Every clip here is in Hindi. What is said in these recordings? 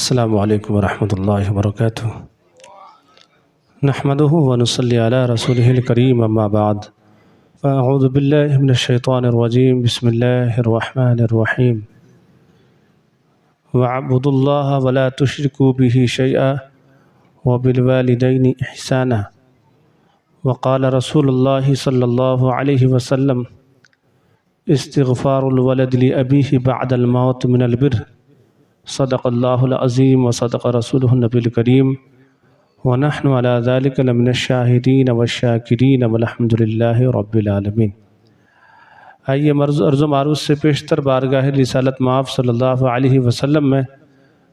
अस्सलामु अलैकुम वरहमतुल्लाहि वबरकातुहू। नहमदुहु व नुसल्ली अला रसूलिहिल करीम अम्मा बाद। फ़अऊज़ु बिल्लाहि मिनश शैतानिर रजीम। बिस्मिल्लाहिर रहमानिर रहीम। वअब्दुल्लाह व ला तुश्रिकू बिही शैअ व बिल वालिदैनि इहसाना। व क़ाल रसूलुल्लाहि सल्लल्लाहु अलैहि वसल्लम इस्तिग़फ़ारुल वलदि लि अबीहि बअदल मौत मिनल बिर्र। सदक़ल्लाहुल अज़ीम व सदक़ रसूलुहुन नबियुल करीम व नहनु अला ज़ालिका लमिनश शाहिदीन वश्शाकिरीन वल्हम्दुलिल्लाहि रब्बिल आलमीन। आइए अर्ज़ मारूफ़ से पेशतर बारगाह रिसालत माफ़ सल्लल्लाहु अलैहि वसल्लम में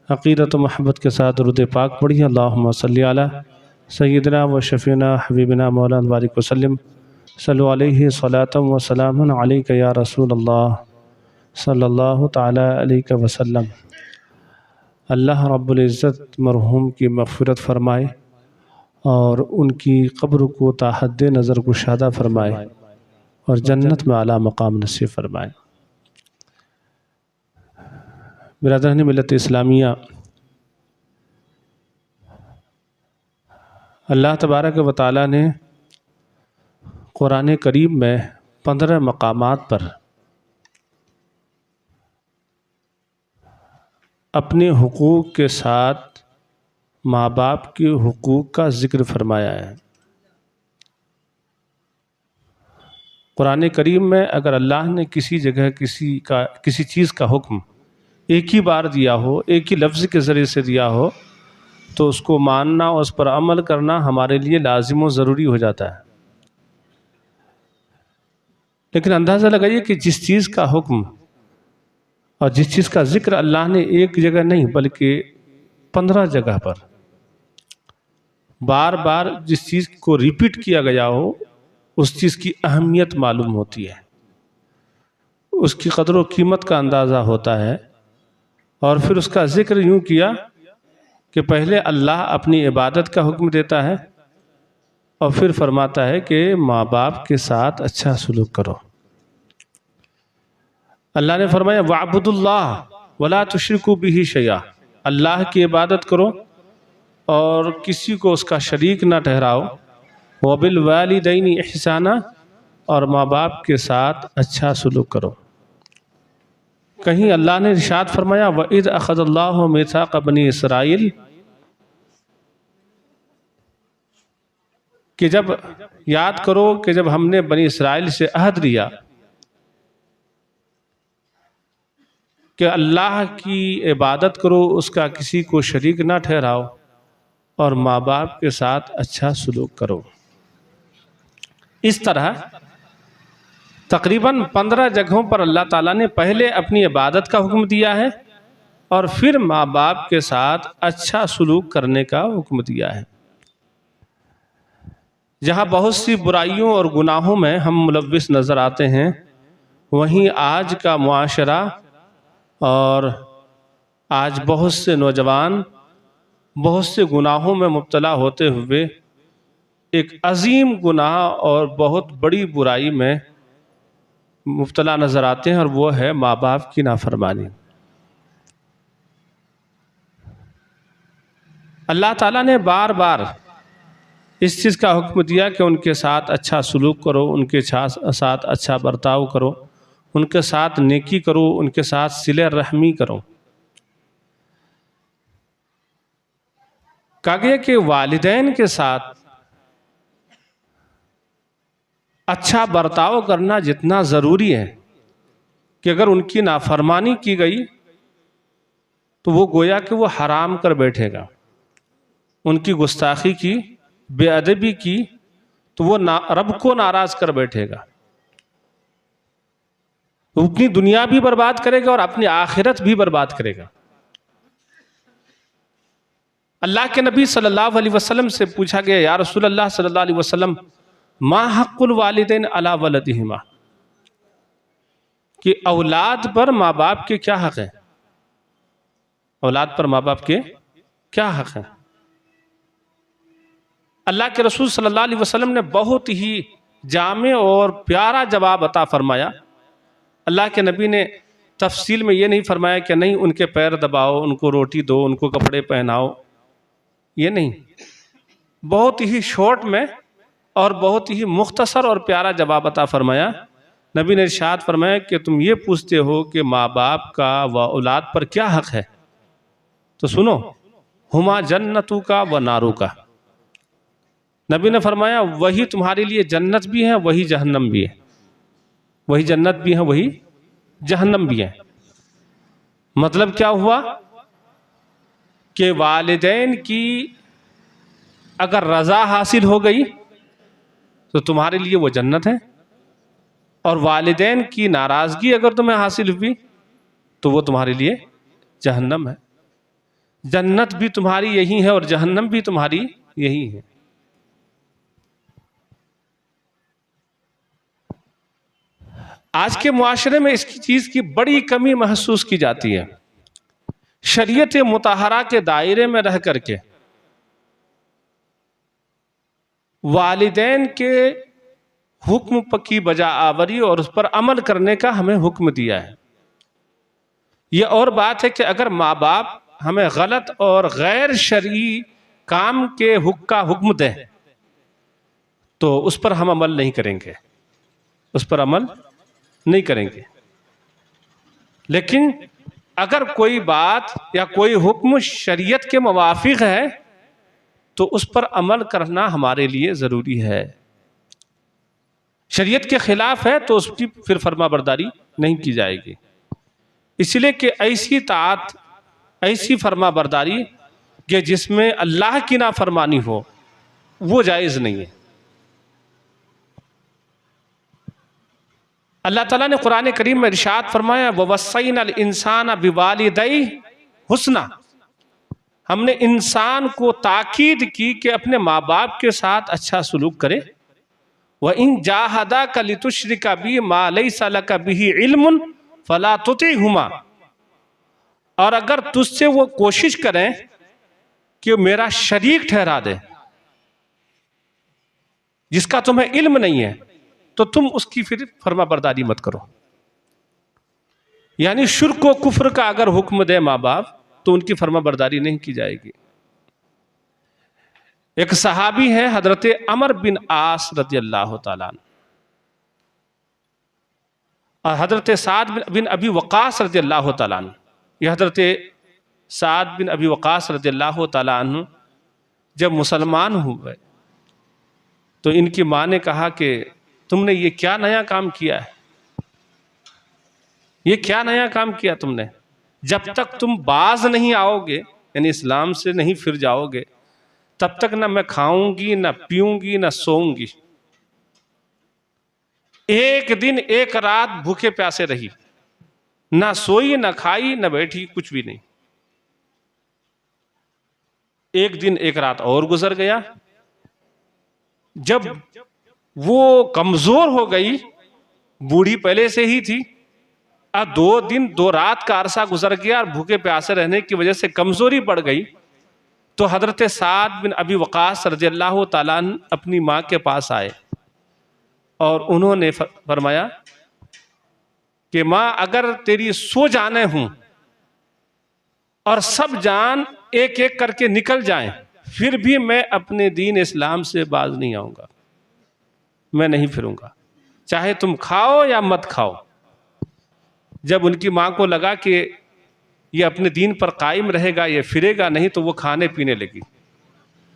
अक़ीदत व महब्बत के साथ दुरूद पाक पढ़िए। अल्लाहुम्मा सल्लि अला सय्यिदिना व शफ़ीना हबीबिना मौलाना बारिक वसल्लम सल्लु अलैहि सलातम व सलामुन अलैका या रसूलल्लाह सल्लल्लाहु तआला अलैहि वसल्लम। अल्लाह रब्बुल इज़्ज़त मरहूम की मग़फ़िरत फ़रमाए और उनकी क़ब्र को ताहद्द नज़र कुशादा फ़रमाए और जन्नत में आला मकाम नसीब फ़रमाए। बिरादरान मिल्लत इस्लामिया, अल्लाह तबारक व तआला ने कुरान करीम में 15 मकामात पर अपने हुकूक़ के साथ माँ बाप के हुकूक़ का ज़िक्र फ़रमाया है। कुरान करीम में अगर अल्लाह ने किसी जगह किसी चीज़ का हुक्म एक ही बार दिया हो, एक ही लफ्ज़ के ज़रिए से दिया हो, तो उसको मानना और उस पर अमल करना हमारे लिए लाज़िम व ज़रूरी हो जाता है। लेकिन अंदाज़ा लगाइए कि जिस चीज़ का हुक्म और जिस चीज़ का ज़िक्र अल्लाह ने एक जगह नहीं बल्कि 15 जगह पर बार बार जिस चीज़ को रिपीट किया गया हो, उस चीज़ की अहमियत मालूम होती है, उसकी क़द्र व कीमत का अंदाज़ा होता है। और फिर उसका ज़िक्र यूँ किया कि पहले अल्लाह अपनी इबादत का हुक्म देता है और फिर फरमाता है कि माँ बाप के साथ अच्छा सलूक करो। अल्लाह ने फरमाया वअब्दुल्लाह वला तुश्रिकू बिही शैआ, अल्लाह की इबादत करो और किसी को उसका शरीक ना ठहराओ। व बिल वालिदैनि इहसाना, और माँ बाप के साथ अच्छा सलूक करो। कहीं अल्लाह ने इरशाद फरमाया वइज़ अख़ज़ल्लाहु मीसाक़ बनी इसराइल, कि जब याद करो कि जब हमने बनी इसराइल से अहद लिया कि अल्लाह की इबादत करो, उसका किसी को शरीक ना ठहराओ और माँ बाप के साथ अच्छा सलूक करो। इस तरह तकरीबन 15 जगहों पर अल्लाह ताला ने पहले अपनी इबादत का हुक्म दिया है और फिर माँ बाप के साथ अच्छा सलूक करने का हुक्म दिया है। जहाँ बहुत सी बुराइयों और गुनाहों में हम मुलव्विस नज़र आते हैं, वहीं आज का मुआशरा और आज बहुत से नौजवान बहुत से गुनाहों में मुब्तला होते हुए एक अजीम गुनाह और बहुत बड़ी बुराई में मुब्तला नज़र आते हैं, और वो है माँ बाप की नाफरमानी। अल्लाह ताला ने बार बार इस चीज़ का हुक्म दिया कि उनके साथ अच्छा सलूक करो, उनके साथ अच्छा बर्ताव करो, उनके साथ नेकी करो, उनके साथ सिले रहमी करो। कहा गया कि वालिदैन के साथ अच्छा बर्ताव करना जितना ज़रूरी है कि अगर उनकी नाफरमानी की गई तो वो गोया कि वो हराम कर बैठेगा। उनकी गुस्ताखी की, बेअदबी की तो वो रब को नाराज़ कर बैठेगा। वो अपनी दुनिया भी बर्बाद करेगा और अपनी आखिरत भी बर्बाद करेगा। अल्लाह के नबी सल्लल्लाहु अलैहि वसल्लम से पूछा गया, या रसूल अल्लाह सल्लल्लाहु अलैहि वसल्लम, मा हक़्क़ुल वालिदैन अला वलदिहिमा, कि औलाद पर माँ बाप के क्या हक़ हैं? औलाद पर माँ बाप के क्या हक़ हैं? अल्लाह के रसूल सल्लल्लाहु अलैहि वसल्लम ने बहुत ही जामे और प्यारा जवाब अता फरमाया। अल्लाह के नबी ने तफसील में ये नहीं फरमाया कि नहीं उनके पैर दबाओ, उनको रोटी दो, उनको कपड़े पहनाओ, ये नहीं। बहुत ही शॉर्ट में और बहुत ही मुख्तसर और प्यारा जवाब अता फरमाया। नबी ने इरशाद फरमाया कि तुम ये पूछते हो कि माँ बाप का व औलाद पर क्या हक है, तो सुनो, हुमा जन्नतु का व नारू का। नबी ने फरमाया वही तुम्हारे लिए जन्नत भी है, वही जहन्नम भी है। वही जन्नत भी है, वही जहन्नम भी है। मतलब क्या हुआ कि वालिदैन की अगर रज़ा हासिल हो गई तो तुम्हारे लिए वो जन्नत है, और वालिदैन की नाराज़गी अगर तुम्हें हासिल हुई तो वो तुम्हारे लिए जहन्नम है। जन्नत भी तुम्हारी यही है और जहन्नम भी तुम्हारी यही है। आज के मुआशरे में इसकी चीज की बड़ी कमी महसूस की जाती है। शरीयत मुताहरा के दायरे में रह करके वालिदैन के हुक्म की बजा आवरी और उस पर अमल करने का हमें हुक्म दिया है। यह और बात है कि अगर माँ बाप हमें गलत और गैर शरई काम के हुक्म दें तो उस पर हम अमल नहीं करेंगे, उस पर अमल नहीं करेंगे। लेकिन अगर कोई बात या कोई हुक्म शरीयत के मुवाफिक है तो उस पर अमल करना हमारे लिए ज़रूरी है। शरीयत के खिलाफ है तो उसकी फिर फर्माबरदारी नहीं की जाएगी। इसलिए कि ऐसी ताअत, ऐसी फर्माबरदारी कि जिसमें अल्लाह की नाफरमानी हो, वो जायज़ नहीं है। अल्लाह ताला ने कुरान करीम में इरशाद फरमाया ववस्सैनल इंसान बिवालिदैहि हुस्ना। हमने इंसान को ताकीद की कि अपने माँ बाप के साथ अच्छा सलूक करे। व इन जाहदाका लितुश्रिका बी मा लैसा लका बिही इल्मुन फला तुतिहुमा। और अगर तुझसे वो कोशिश करें कि मेरा शरीक ठहरा दे जिसका तुम्हें इल्म नहीं है, तो तुम उसकी फिर फर्माबरदारी मत करो। यानी शुर्क व कुफ्र का अगर हुक्म दे माँ बाप तो उनकी फर्माबरदारी नहीं की जाएगी। एक सहाबी है हजरत अमर बिन आस रज़ी अल्लाह ताला अन्हु, और हजरत साद बिन अबी वक़ास रज़ी अल्लाह ताला अन्हु। यह हजरत साद बिन अबी वक़ास रज़ी अल्लाह ताला अन्हु जब मुसलमान हुए तो इनकी माँ ने कहा कि तुमने ये क्या नया काम किया है, ये क्या नया काम किया तुमने। जब तक तुम बाज नहीं आओगे, यानी इस्लाम से नहीं फिर जाओगे, तब तक ना मैं खाऊंगी, ना पीऊंगी, ना सोऊंगी। एक दिन एक रात भूखे प्यासे रही, ना सोई, ना खाई, ना बैठी, कुछ भी नहीं। एक दिन एक रात और गुजर गया। जब वो कमजोर हो गई, बूढ़ी पहले से ही थी, अब 2 दिन 2 रात का अरसा गुजर गया और भूखे प्यासे रहने की वजह से कमजोरी बढ़ गई, तो हजरत साद बिन अबी वक़ास रज़ियल्लाहु ताला अन्हु अपनी माँ के पास आए और उन्होंने फरमाया कि माँ, अगर तेरी सो जाने हूं और सब जान एक एक करके निकल जाएं, फिर भी मैं अपने दीन इस्लाम से बाज नहीं आऊंगा, मैं नहीं फिरूंगा, चाहे तुम खाओ या मत खाओ। जब उनकी माँ को लगा कि ये अपने दीन पर कायम रहेगा, ये फिरेगा नहीं, तो वो खाने पीने लगी।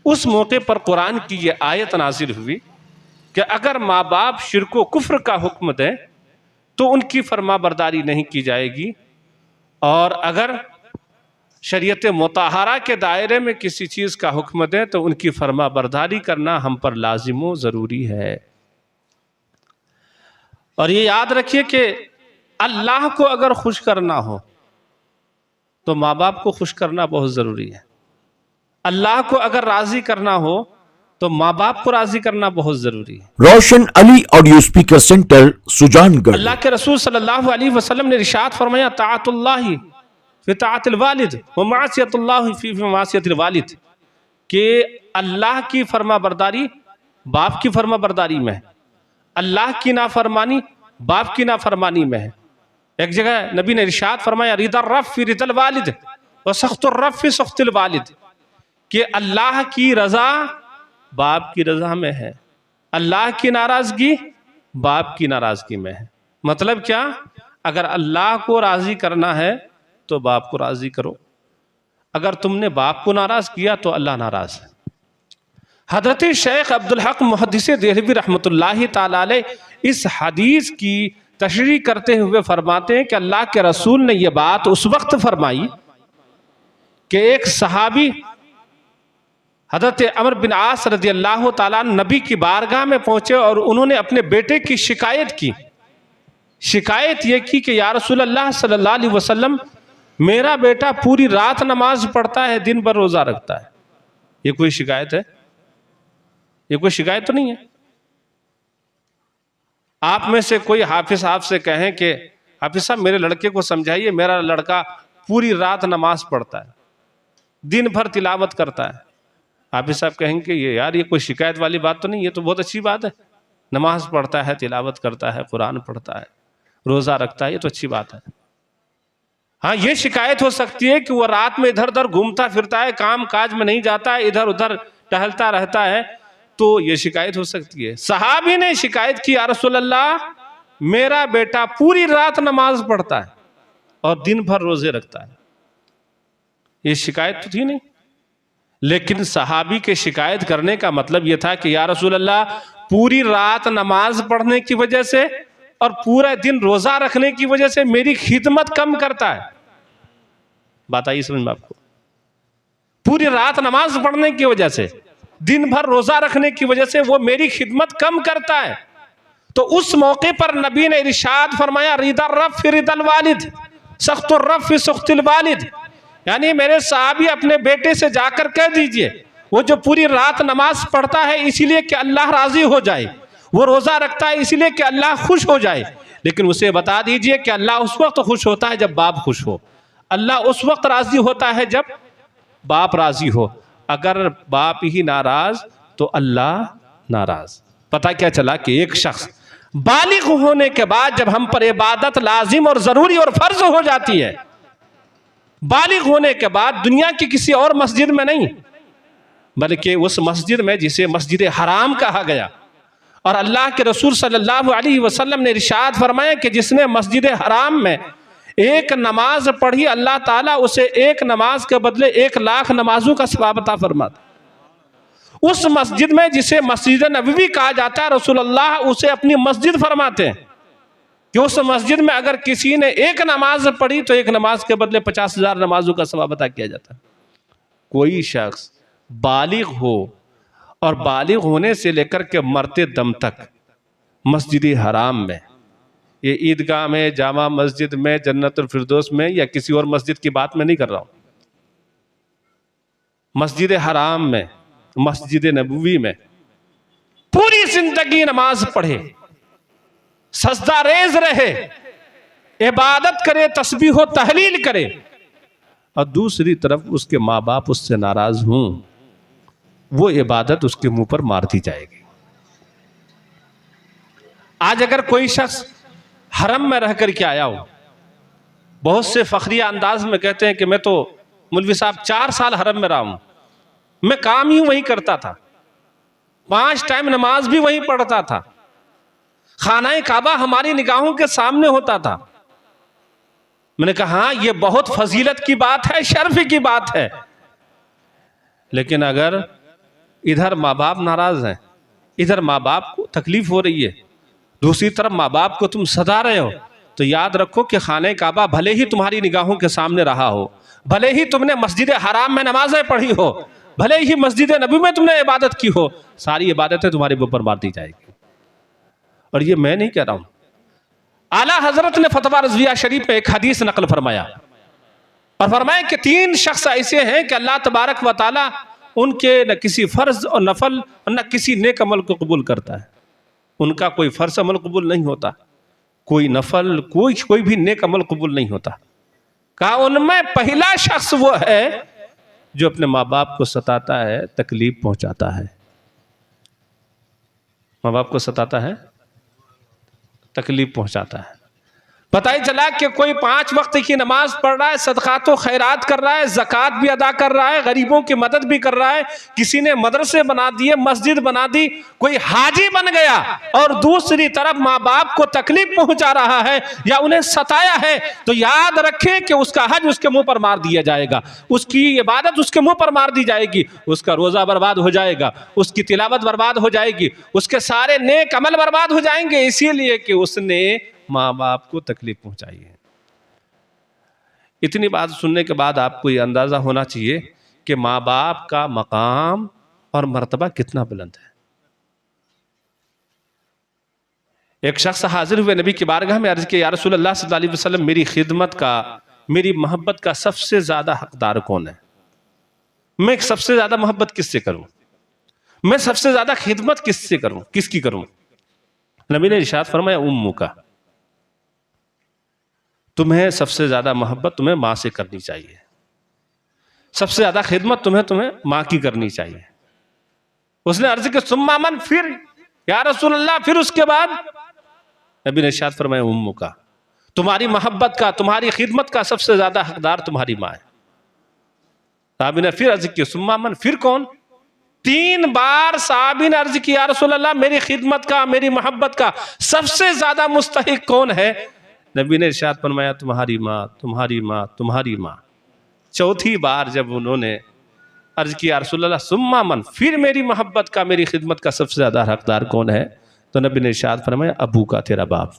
उस मौके पर कुरान की ये आयत नाजिल हुई कि अगर माँ बाप शिर्क व कुफ्र का हुक्म दें तो उनकी फरमाबरदारी नहीं की जाएगी, और अगर शरीयत मुताहरा के दायरे में किसी चीज़ का हुक्म दें तो उनकी फरमाबरदारी करना हम पर लाजिम व ज़रूरी है। और ये याद रखिए कि अल्लाह को अगर खुश करना हो तो माँ बाप को खुश करना बहुत ज़रूरी है। अल्लाह को अगर राज़ी करना हो तो माँ बाप को राज़ी करना बहुत ज़रूरी है। Roshan Ali audio speaker centre Sujangarh. Allah के रसूल सल्लल्लाहु अलैहि वसल्लम ने इरशाद फरमाया ताअतुल्लाहि फी ताअतिल वालिद व मासियतुल्लाहि फी मासियतिल वालिद, कि अल्लाह की फरमाबरदारी बाप की फरमाबरदारी में है, अल्लाह की नाफरमानी बाप की नाफरमानी में है। एक जगह नबी ने इरशाद फरमाया रिदा रफ फी रिदल वालिद व सख्तुर रफ फी सख्तिल वालिद, कि अल्लाह की रजा बाप की रजा में है, अल्लाह की नाराजगी बाप की नाराजगी में है। मतलब क्या, अगर अल्लाह को राजी करना है तो बाप को राजी करो, अगर तुमने बाप को नाराज किया तो अल्लाह नाराज है। हजरत शेख अब्दुल हक मुहद्दिस देहलवी रहमतुल्लाहि ताला अलैह इस हदीस की तशरीह करते हुए फरमाते हैं कि अल्लाह के रसूल ने यह बात उस वक्त फरमाई कि एक सहाबी हजरत अमर बिन आस रज़ी अल्लाह ताला नबी की बारगाह में पहुंचे और उन्होंने अपने बेटे की शिकायत की। शिकायत यह की कि या रसूल अल्लाह सल्लल्लाहु अलैहि वसल्लम, मेरा बेटा पूरी रात नमाज पढ़ता है, दिन भर रोजा रखता है। ये कोई शिकायत है? ये कोई शिकायत तो नहीं है। आप में से कोई हाफिज साहब से कहें कि हाफिज साहब मेरे लड़के को समझाइए, मेरा लड़का पूरी रात नमाज पढ़ता है, दिन भर तिलावत करता है। हाफिज साहब कहेंगे ये यार ये कोई शिकायत वाली बात तो नहीं, ये तो बहुत अच्छी बात है, नमाज पढ़ता है, तिलावत करता है, कुरान पढ़ता है, रोजा रखता है, ये तो अच्छी बात है। हाँ, ये शिकायत हो सकती है कि वो रात में इधर उधर घूमता फिरता है, काम काज में नहीं जाता है, इधर उधर टहलता रहता है, तो ये शिकायत हो सकती है। सहाबी ने शिकायत की, या रसूल अल्लाह मेरा बेटा पूरी रात नमाज पढ़ता है और दिन भर रोजे रखता है। ये शिकायत तो थी नहीं, लेकिन सहाबी के शिकायत करने का मतलब यह था कि या रसूल अल्लाह पूरी रात नमाज पढ़ने की वजह से और पूरा दिन रोजा रखने की वजह से मेरी खिदमत कम करता है। बात आई समझ में आपको? पूरी रात नमाज पढ़ने की वजह से, दिन भर रोजा रखने की वजह से वो मेरी खिदमत कम करता है। तो उस मौके पर नबी ने इरशाद फरमाया रिदा रफ फी रिदल वालिद सख्तुर रफ फी सख्तिल वालिद, यानी मेरे साहबी अपने बेटे से जाकर कह दीजिए वो जो पूरी रात नमाज पढ़ता है इसीलिए कि अल्लाह राजी हो जाए, वो रोजा रखता है इसीलिए कि अल्लाह खुश हो जाए, लेकिन उसे बता दीजिए कि अल्लाह उस वक्त खुश होता है जब बाप खुश हो, अल्लाह उस वक्त राजी होता है जब बाप राजी हो। अगर बाप ही नाराज तो अल्लाह नाराज। पता क्या चला कि एक शख्स बालिग होने के बाद जब हम पर इबादत लाजिम और जरूरी और फर्ज हो जाती है, बालिग होने के बाद दुनिया की किसी और मस्जिद में नहीं, बल्कि उस मस्जिद में जिसे मस्जिद हराम कहा गया, और अल्लाह के रसूल सल्लल्लाहु अलैहि वसल्लम ने इरशाद फरमाया कि जिसने मस्जिद हराम में एक नमाज पढ़ी अल्लाह ताला उसे एक नमाज के बदले 1,00,000 नमाजों का सवाब अता फरमाता। उस मस्जिद में जिसे मस्जिद नबवी कहा जाता है, रसूल अल्लाह उसे अपनी मस्जिद फरमाते हैं कि उस मस्जिद में अगर किसी ने एक नमाज पढ़ी तो एक नमाज के बदले 50,000 नमाजों का सवाब अता किया जाता है। कोई शख्स बालिग हो और बालिग होने से लेकर के मरते दम तक मस्जिद हराम में, ये ईदगाह में, जामा मस्जिद में, जन्नतुल फिरदौस में या किसी और मस्जिद की बात मैं नहीं कर रहा हूं, मस्जिद हराम में, मस्जिद नबवी में पूरी जिंदगी नमाज पढ़े, सजदा रेज रहे, इबादत करे, तस्बीह हो तहलील करे, और दूसरी तरफ उसके माँ बाप उससे नाराज हों, वो इबादत उसके मुंह पर मार दी जाएगी। आज अगर कोई शख्स हरम में रह करके आया हो, बहुत से फखरिया अंदाज में कहते हैं कि मैं तो मौलवी साहब 4 साल हरम में रहा हूं, मैं काम ही वही करता था, 5 टाइम नमाज भी वही पढ़ता था, खाना काबा हमारी निगाहों के सामने होता था। मैंने कहा हाँ ये बहुत फजीलत की बात है, शर्फ की बात है, लेकिन अगर इधर माँ बाप नाराज हैं, इधर माँ बाप को तकलीफ हो रही है, दूसरी तरफ माँ बाप को तुम सदा रहे हो, तो याद रखो कि खाने काबा भले ही तुम्हारी निगाहों के सामने रहा हो, भले ही तुमने मस्जिद हराम में नमाजें पढ़ी हो, भले ही मस्जिद नबी में तुमने इबादत की हो, सारी इबादतें तुम्हारे ऊपर मार दी जाएगी। और ये मैं नहीं कह रहा हूं, आला हजरत ने फतवा रज़विया शरीफ में एक हदीस नकल फरमाया और फरमाया कि 3 शख्स ऐसे हैं कि अल्लाह तबारक व तआला उनके न किसी फर्ज और नफल और न किसी नेक अमल को कबूल करता है। उनका कोई फर्ज अमल कबूल नहीं होता, कोई नफल, कोई भी नेक अमल कबूल नहीं होता। कहा उनमें पहला शख्स वो है जो अपने माँ बाप को सताता है, तकलीफ पहुंचाता है। माँ बाप को सताता है, तकलीफ पहुंचाता है। पता ही चला कि कोई 5 वक्त की नमाज पढ़ रहा है, सदकात व खैरात कर रहा है, ज़कात भी अदा कर रहा है, गरीबों की मदद भी कर रहा है, किसी ने मदरसे बना दिए, मस्जिद बना दी, कोई हाजी बन गया और दूसरी तरफ माँ बाप को तकलीफ पहुंचा रहा है या उन्हें सताया है, तो याद रखें कि उसका हज उसके मुंह पर मार दिया जाएगा, उसकी इबादत उसके मुंह पर मार दी जाएगी, उसका रोज़ा बर्बाद हो जाएगा, उसकी तिलावत बर्बाद हो जाएगी, उसके सारे नेक अमल बर्बाद हो जाएंगे, इसीलिए कि उसने माँ बाप को तकलीफ पहुंचाई है। इतनी बात सुनने के बाद आपको ये अंदाजा होना चाहिए कि माँ बाप का मकाम और मर्तबा कितना बुलंद है। एक शख्स हाजिर हुए नबी की बारगाह में, अर्ज किया, या रसूलल्लाह सल्लल्लाहु अलैहि वसल्लम, मेरी खिदमत का, मेरी मोहब्बत का सबसे ज्यादा हकदार कौन है? मैं सबसे ज्यादा मोहब्बत किससे करूं? मैं सबसे ज्यादा खिदमत किससे करूं, किसकी करूं? नबी ने इरशाद फरमाया, उम्मू का। तुम्हें सबसे ज्यादा मोहब्बत तुम्हें माँ से करनी चाहिए, सबसे ज्यादा खिदमत तुम्हें माँ की करनी चाहिए। उसने अर्ज किया, सुम्मा मन, फिर या रसूल अल्लाह, फिर उसके बाद? नबी ने इरशाद फरमाया, उम्मू का। तुम्हारी मोहब्बत का, तुम्हारी खिदमत का सबसे ज्यादा हकदार तुम्हारी माँ है। साहबी ने फिर अर्ज किया, सुम्मा मन, फिर कौन? 3 बार साहबी ने अर्ज किया, रसूल अल्लाह, मेरी खिदमत का, मेरी मोहब्बत का सबसे ज्यादा मुस्तहिक कौन है? नबी ने इरशाद फरमाया, तुम्हारी माँ, तुम्हारी माँ, तुम्हारी माँ। 4थी बार जब उन्होंने अर्ज किया, रसूल अल्लाह, सुम्मा मन, फिर मेरी मोहब्बत का, मेरी खिदमत का सबसे ज्यादा हकदार कौन है? तो नबी ने इरशाद फरमाया, अबू का, तेरा बाप।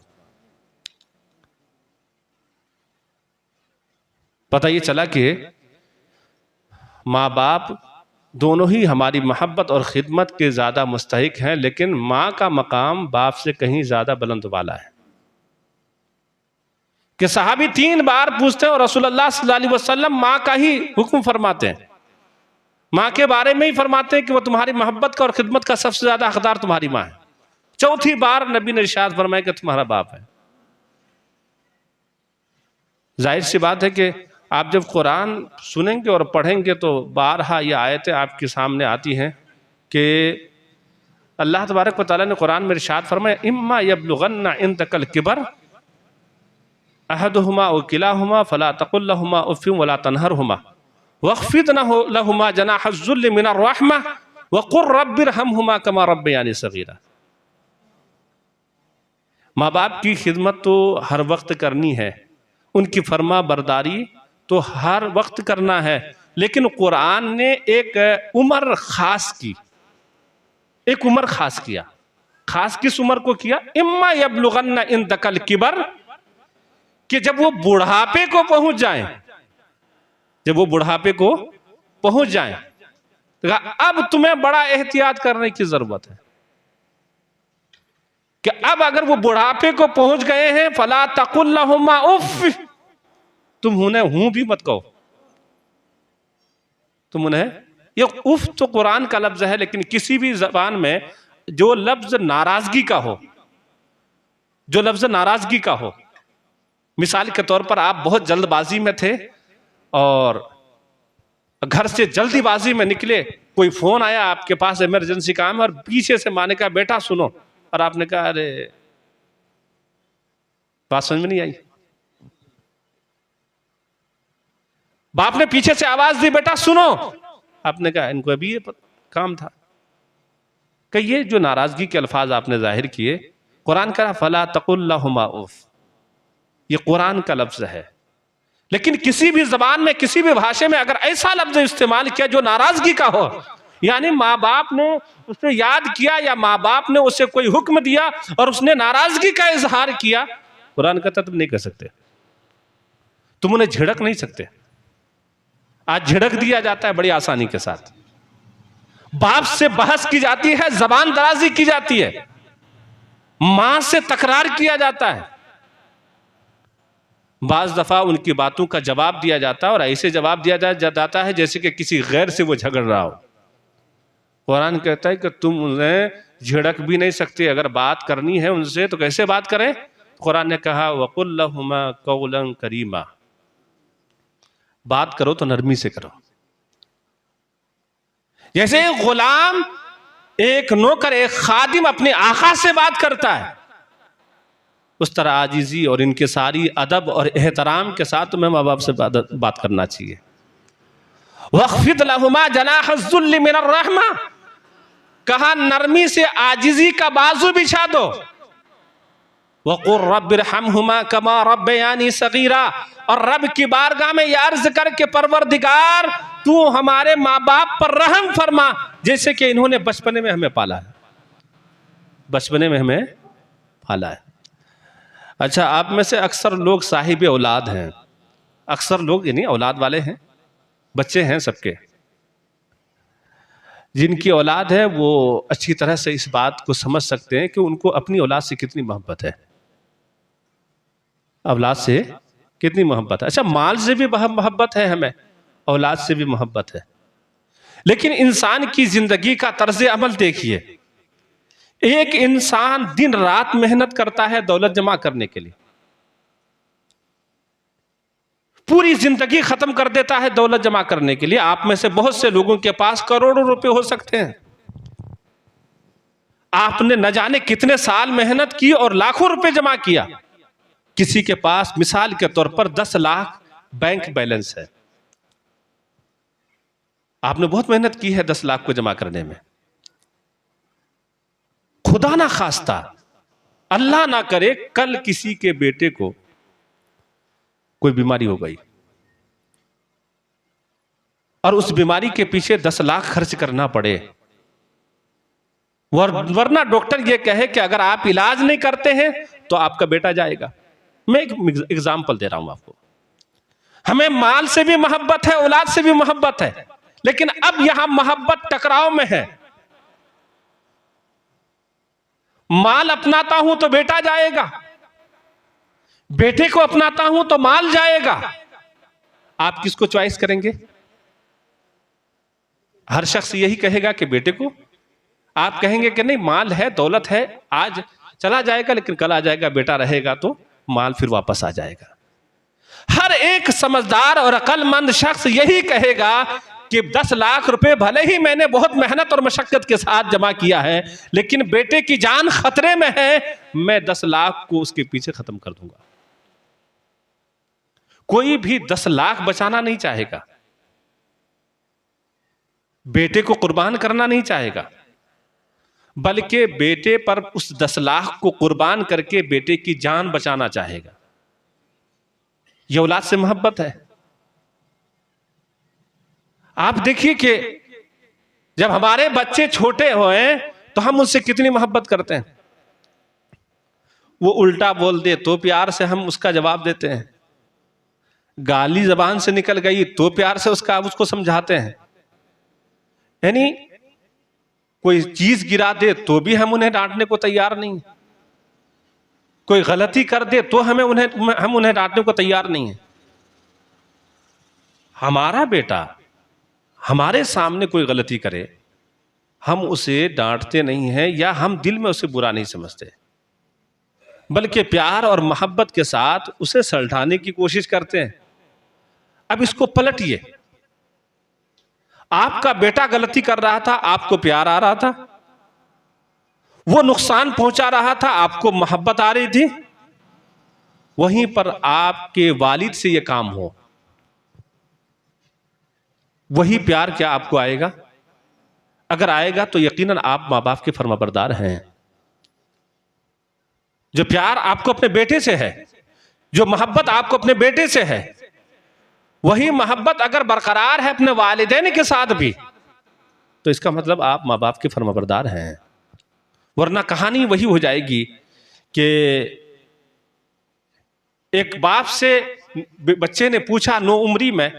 पता ये चला कि माँ बाप दोनों ही हमारी मोहब्बत और खिदमत के ज़्यादा मुस्तहिक हैं, लेकिन माँ का मकाम बाप से कहीं ज़्यादा बुलंद वाला है। कि सहाबी 3 बार पूछते हैं और रसूलुल्लाह सल्लल्लाहु अलैहि वसल्लम माँ का ही हुक्म फरमाते हैं, माँ के बारे में ही फरमाते हैं कि वह तुम्हारी मोहब्बत का और खिदमत का सबसे ज़्यादा हकदार तुम्हारी माँ है। 4थी बार नबी ने इरशाद फरमाया कि तुम्हारा बाप है। जाहिर सी बात है कि आप जब कुरान सुनेंगे और पढ़ेंगे तो बारहा ये आयतें आपके सामने आती हैं कि अल्लाह तबारक व तआला ने कुरान में इरशाद फरमाया, इम्मा यबलुगन्ना इंदकल किबर अहदुहुमा व किलाहुमा फला तकुल लहुमा उफ़्फिन वला तनहरहुमा वख़्फ़िद लहुमा जनाहज़्ज़ुल्लि मिनर रहमा वक़ुल रब्बिरहमहुमा कमा रब्बयानी सग़ीरा। माँ बाप की खिदमत तो हर वक्त करनी है, उनकी फरमा बरदारी तो हर वक्त करना है, लेकिन कुरान ने एक उम्र खास की, एक उम्र खास किया। खास किस उम्र को किया? इम्मा यबलुगन्ना इंदकल किबर, कि जब वो बुढ़ापे को पहुंच जाएं, जब वो बुढ़ापे को पहुंच जाएं, तो अब तुम्हें बड़ा एहतियात करने की जरूरत है कि अब अगर वो बुढ़ापे को पहुंच गए हैं, फला तकुल लहुमा उफ़, तुम उन्हें हूं भी मत कहो, तुम उन्हें, ये उफ तो कुरान का लफ्ज है, लेकिन किसी भी जबान में जो लफ्ज नाराजगी का हो, जो लफ्ज नाराजगी का हो, मिसाल के तौर पर आप बहुत जल्दबाजी में थे और घर से जल्दीबाजी में निकले, कोई फोन आया आपके पास, इमरजेंसी काम है, और पीछे से माँ ने कहा बेटा सुनो, और आपने कहा अरे बात समझ में नहीं आई, बाप ने पीछे से आवाज दी बेटा सुनो, आपने कहा इनको अभी ये काम था। कि ये जो नाराजगी के अल्फाज आपने जाहिर किए, कुरान कहा फला तकुल लहुमा उफ, ये कुरान का लफ्ज है, लेकिन किसी भी जबान में, किसी भी भाषा में अगर ऐसा लफ्ज इस्तेमाल किया जो नाराजगी का हो, यानी माँ बाप ने उसे याद किया या माँ बाप ने उसे कोई हुक्म दिया और उसने नाराजगी का इजहार किया, कुरान कहता तुम नहीं कर सकते, तुम उन्हें झिड़क नहीं सकते। आज झिड़क दिया जाता है बड़ी आसानी के साथ, बाप से बहस की जाती है, जबान दराजी की जाती है, मां से तकरार किया जाता है, बाज दफा उनकी बातों का जवाब दिया जाता है और ऐसे जवाब दिया जाता है जैसे कि किसी गैर से वो झगड़ रहा हो। कुरान कहता है कि तुम उन्हें झिड़क भी नहीं सकते, अगर बात करनी है उनसे तो कैसे बात करें? कुरान ने कहा वकुल लहुमा कौलन करीमा, बात करो तो नरमी से करो। जैसे एक गुलाम, एक नौकर, एक खादिम अपने आका से बात करता है, उस तरह आजिज़ी और इनके सारी अदब और एहतराम के साथ तुम्हें माँ बाप से बात करना चाहिए। वख्फिद लहुमा जनाहज़्ज़ुल्लि मिनर रहमा, कहा नरमी से आजिज़ी का बाजू बिछा दो। वक़ुल रब्बिरहमहुमा कमा रब्बयानी सगीरा, और रब की बारगाह में ये अर्ज करके परवरदिगार तू हमारे माँ बाप पर रहम फरमा जैसे कि इन्होंने बचपने में हमें पाला है, बचपने में हमें पाला है। अच्छा, आप में से अक्सर लोग साहिब औलाद हैं, अक्सर लोग यानी औलाद वाले हैं, बच्चे हैं सबके। जिनकी औलाद है वो अच्छी तरह से इस बात को समझ सकते हैं कि उनको अपनी औलाद से कितनी मोहब्बत है, औलाद से कितनी मोहब्बत है। अच्छा, माल से भी मोहब्बत है हमें, औलाद से भी मोहब्बत है, लेकिन इंसान की जिंदगी का तर्ज अमल देखिए। एक इंसान दिन रात मेहनत करता है दौलत जमा करने के लिए, पूरी जिंदगी खत्म कर देता है दौलत जमा करने के लिए। आप में से बहुत से लोगों के पास करोड़ों रुपए हो सकते हैं, आपने न जाने कितने साल मेहनत की और लाखों रुपए जमा किया। किसी के पास मिसाल के तौर पर 10 लाख बैंक बैलेंस है, आपने बहुत मेहनत की है 10 लाख को जमा करने में। खुदा ना खास्ता, अल्लाह ना करे, कल किसी के बेटे को कोई बीमारी हो गई और उस बीमारी के पीछे 10 लाख खर्च करना पड़े, वरना डॉक्टर ये कहे कि अगर आप इलाज नहीं करते हैं तो आपका बेटा जाएगा। मैं एक एग्जाम्पल दे रहा हूं आपको। हमें माल से भी मोहब्बत है, औलाद से भी मोहब्बत है, लेकिन अब यहां मोहब्बत टकराव में है। माल अपनाता हूं तो बेटा जाएगा, बेटे को अपनाता हूं तो माल जाएगा। आप किसको चॉइस करेंगे? हर शख्स यही कहेगा कि बेटे को। आप कहेंगे कि नहीं, माल है, दौलत है, आज चला जाएगा लेकिन कल आ जाएगा, बेटा रहेगा तो माल फिर वापस आ जाएगा। हर एक समझदार और अक्लमंद शख्स यही कहेगा कि 10 लाख रुपए भले ही मैंने बहुत मेहनत और मशक्कत के साथ जमा किया है, लेकिन बेटे की जान खतरे में है, मैं 10 लाख को उसके पीछे खत्म कर दूंगा। कोई भी 10 लाख बचाना नहीं चाहेगा, बेटे को कुर्बान करना नहीं चाहेगा, बल्कि बेटे पर उस 10 लाख को कुर्बान करके बेटे की जान बचाना चाहेगा। यह औलाद से मोहब्बत है। आप देखिए कि जब हमारे बच्चे छोटे होए तो हम उनसे कितनी मोहब्बत करते हैं। वो उल्टा बोल दे तो प्यार से हम उसका जवाब देते हैं, गाली जबान से निकल गई तो प्यार से उसको समझाते हैं। यानी कोई चीज गिरा दे तो भी हम उन्हें डांटने को तैयार नहीं, कोई गलती कर दे तो हम उन्हें डांटने को तैयार नहीं है। हमारा बेटा हमारे सामने कोई गलती करे, हम उसे डांटते नहीं हैं या हम दिल में उसे बुरा नहीं समझते, बल्कि प्यार और मोहब्बत के साथ उसे सलटाने की कोशिश करते हैं। अब इसको पलटिए, आपका बेटा गलती कर रहा था, आपको प्यार आ रहा था, वो नुकसान पहुंचा रहा था, आपको मोहब्बत आ रही थी। वहीं पर आपके वालिद से यह काम हो, वही प्यार क्या आपको आएगा? अगर आएगा तो यकीनन आप मां बाप के फर्माबरदार हैं। जो प्यार आपको अपने बेटे से है, जो मोहब्बत आपको अपने बेटे से है, वही मोहब्बत अगर बरकरार है अपने वालिदैन के साथ भी, तो इसका मतलब आप मां बाप के फर्माबरदार हैं। वरना कहानी वही हो जाएगी कि एक बाप से बच्चे ने पूछा नो उम्री में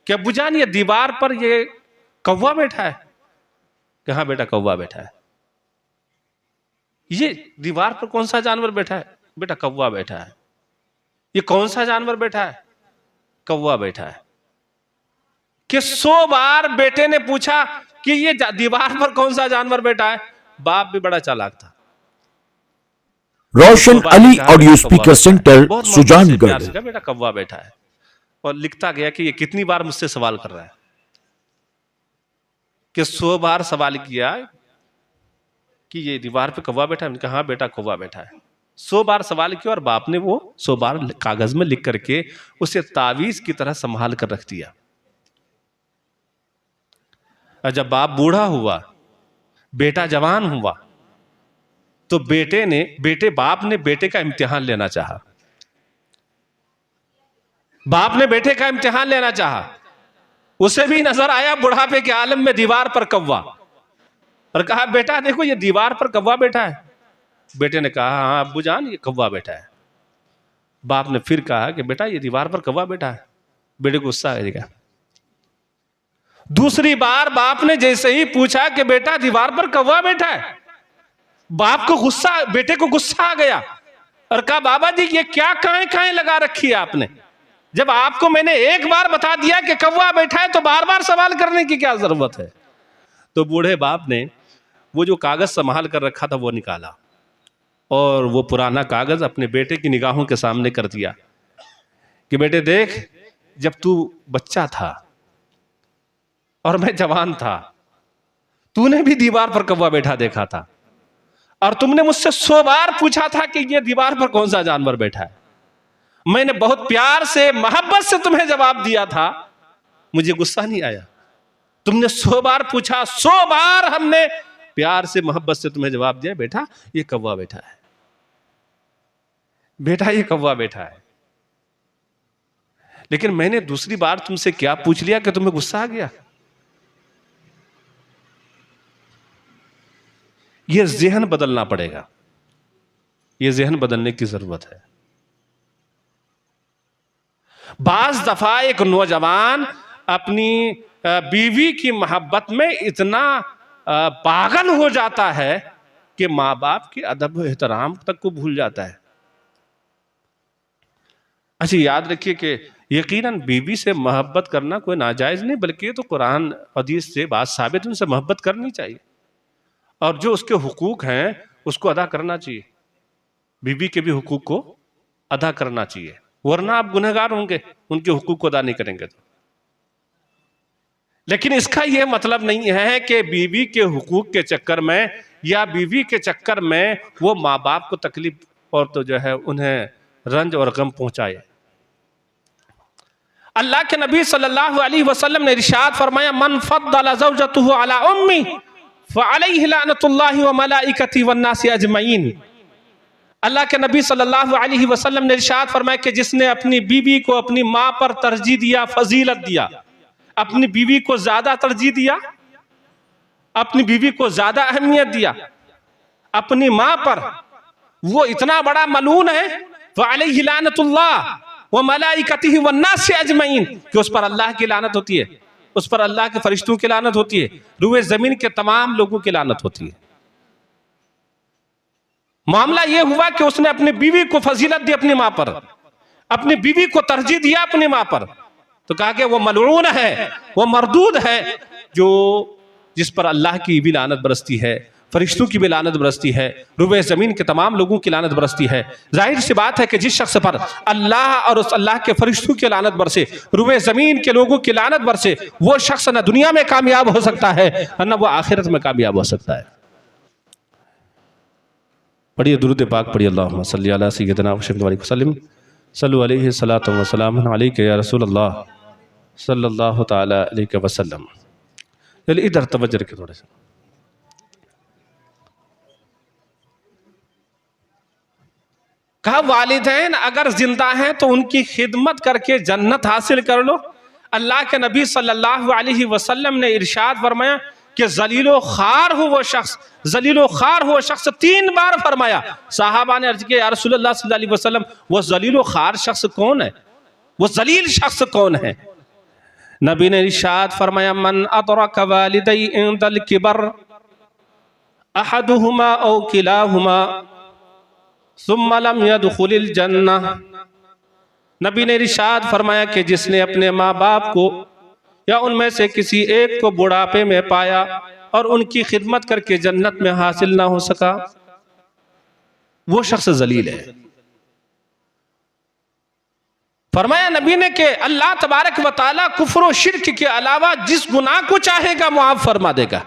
कि अब्बू जान ये दीवार पर ये कौवा बैठा है। कहाँ बेटा कौवा बैठा है? ये दीवार पर कौन सा जानवर बैठा है? बेटा कौवा बैठा है। ये कौन सा जानवर बैठा है? कौवा बैठा है। कि 100 बार बेटे ने पूछा कि ये दीवार पर कौन सा जानवर बैठा है। बाप भी बड़ा चालाक था। Roshan Ali audio speaker centre Sujangarh. बेटा कौवा बैठा है, और लिखता गया कि ये कितनी बार मुझसे सवाल कर रहा है, कि 100 बार सवाल किया कि ये दीवार पे कौवा बैठा है। मैंने कहा हाँ बेटा कौवा बैठा है। 100 बार सवाल किया और बाप ने वो 100 बार कागज में लिख करके उसे तावीज की तरह संभाल कर रख दिया। और जब बाप बूढ़ा हुआ, बेटा जवान हुआ, तो बाप ने बेटे का इम्तिहान लेना चाहा। बाप ने बेटे का इम्तिहान लेना चाहा। उसे भी नजर आया बुढ़ापे के आलम में दीवार पर कौवा, और कहा बेटा देखो ये दीवार पर कौवा बैठा है। बेटे ने कहा हाँ अब्बू जान ये कौवा बैठा है। बाप ने फिर कहा कि बेटा ये दीवार पर कौवा बैठा है। बेटे को गुस्सा आएगा। दूसरी बार बाप ने जैसे ही पूछा कि बेटा दीवार पर कौवा बैठा है, बाप को गुस्सा, बेटे को गुस्सा आ गया और कहा बाबा जी ये क्या काएं लगा रखी है आपने? जब आपको मैंने एक बार बता दिया कि कौवा बैठा है तो बार बार सवाल करने की क्या जरूरत है? तो बूढ़े बाप ने वो जो कागज संभाल कर रखा था वो निकाला और वो पुराना कागज अपने बेटे की निगाहों के सामने कर दिया कि बेटे देख, जब तू बच्चा था और मैं जवान था, तूने भी दीवार पर कौवा बैठा देखा था और तुमने मुझसे 100 बार पूछा था कि ये दीवार पर कौन सा जानवर बैठा है। मैंने बहुत प्यार से, मोहब्बत से तुम्हें जवाब दिया था, मुझे गुस्सा नहीं आया। तुमने 100 बार पूछा, 100 बार हमने प्यार से, मोहब्बत से तुम्हें जवाब दिया, बेटा ये कौवा बैठा है, बेटा ये कौवा बैठा है। लेकिन मैंने दूसरी बार तुमसे क्या पूछ लिया कि तुम्हें गुस्सा आ गया? यह ज़हन बदलना पड़ेगा, यह ज़हन बदलने की जरूरत है। बाज दफा एक नौजवान अपनी बीवी की मोहब्बत में इतना पागल हो जाता है कि माँ बाप के अदब व एहतराम तक को भूल जाता है। अच्छा याद रखिए कि यकीनन बीवी से मोहब्बत करना कोई नाजायज नहीं, बल्कि ये तो कुरान हदीस से बात साबित, उनसे मोहब्बत करनी चाहिए और जो उसके हुकूक हैं उसको अदा करना चाहिए। बीवी के भी हुकूक को अदा करना चाहिए, वरना आप गुनहगार होंगे उनके हुकूक को अदा नहीं करेंगे तो। लेकिन इसका यह मतलब नहीं है कि बीवी के हुकूक के चक्कर में या बीवी के चक्कर में वो माँ बाप को तकलीफ और तो जो है उन्हें रंज और गम पहुंचाए। अल्लाह के नबी सल्लल्लाहु अलैहि वसल्लम ने इरशाद फरमाया, मन फद्दल ज़ौजतहु अला उम्मी फ़अलैहि लानतुल्लाहि व मलाइकतिही वन नासि अजमईन। अल्लाह के नबी सल्लल्लाहु अलैहि वसल्लम ने इरशाद फरमाया कि जिसने अपनी बीवी को अपनी माँ पर तरजीह दिया, फजीलत दिया, अपनी बीवी को ज्यादा तरजीह दिया, अपनी बीवी को ज्यादा अहमियत दिया अपनी माँ पर, वो इतना बड़ा मलून है, फ़अलैहि लानतुल्लाह व मलाइकतिही वन नासि अजमईन, कि उस पर अल्लाह की लानत होती है, उस पर अल्लाह के फरिश्तों की लानत होती है, रूए जमीन के तमाम लोगों की लानत होती है। मामला यह हुआ कि उसने अपनी बीवी को फजीलत दी अपनी मां पर, अपनी बीवी को तरजीह दिया अपनी मां पर, तो कहा कि वो मलऊन है, वो मरदूद है, जो जिस पर अल्लाह की भी लानत बरसती है, फरिश्तों की भी लानत बरसती है, रुबे ज़मीन के तमाम लोगों की लानत बरसती है। जाहिर सी बात है कि जिस शख्स पर अल्लाह और उस अल्लाह के फरिश्तों की लानत बरसे, रुबे ज़मीन के लोगों की लानत बरसे, वो शख्स न दुनिया में कामयाब हो सकता है और न वो आखिरत में कामयाब हो सकता है। पढ़िए दुरूद पाक पढ़िए, अल्लाहुम्मा सल्ली अला सय्यिदिना व सल्लिम सल्लु अलैहि सलातु व सलामुन अलैका या रसूलल्लाह सल्लल्लाहु तआला अलैहि वसल्लम। चलिए इधर तवज्जो रखिए थोड़े से। कहा वालिदैन अगर जिंदा हैं तो उनकी खिदमत करके जन्नत हासिल कर लो। अल्लाह के नबी सल्लल्लाहु अलैहि वसल्लम ने इरशाद फरमाया कि जलीलो खार हो वो शख्स, जलीलो खार हो वो शख्स, 3 बार फरमाया। साहबा ने अर्ज किया या रसूलल्लाह सल्लल्लाहु अलैहि वसल्लम वो जलीलो खार शख्स कौन है, वो जलील शख्स कौन है? नबी ने इरशाद फरमाया मन अदरक वालिदै इंदल किबर अहदुहुमा औ किलाहुमा सुम्मा लम यदखुलिल जन्नह। नबी ने इरशाद फरमाया कि जिसने अपने माँ बाप को या उनमें से किसी एक को बुढ़ापे में पाया और उनकी खिदमत करके जन्नत में हासिल ना हो सका, वो शख्स जलील है। फरमाया नबी ने कि अल्लाह तबारक व तआला कुफ्र और शिर्क के अलावा जिस गुनाह को चाहेगा मुआफ फरमा देगा।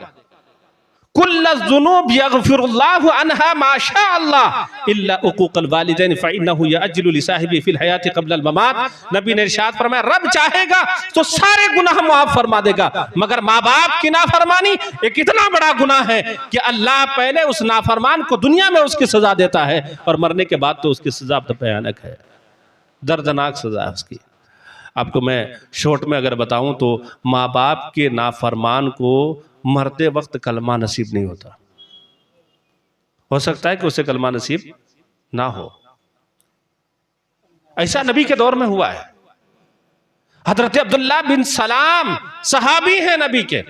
कुल्लुज़ुनूब यग़फ़िरुल्लाहु अन्हा माशा अल्लाह इल्ला उक़ूक़ल वालिदैन फ़इन्नहु यअज्जिलु लिसाहिबी फ़िल हयाति क़ब्लल ममात। नबी ने इरशाद फरमाया, रब चाहेगा तो सारे गुनाह माफ फरमा देगा, मगर माँ बाप की नाफरमानी एक इतना बड़ा गुनाह है कि अल्लाह पहले उस नाफरमान को दुनिया में उसकी सजा देता है और मरने के बाद तो उसकी सजा तो भयानक है, दर्दनाक सजा है उसकी। आपको मैं शॉर्ट में अगर बताऊं तो माँ बाप के नाफरमान को मरते वक्त कलमा नसीब नहीं होता। हो सकता है कि उसे कलमा नसीब ना हो, ऐसा नबी के दौर में हुआ है। हजरत अब्दुल्ला बिन सलाम सहाबी हैं नबी के,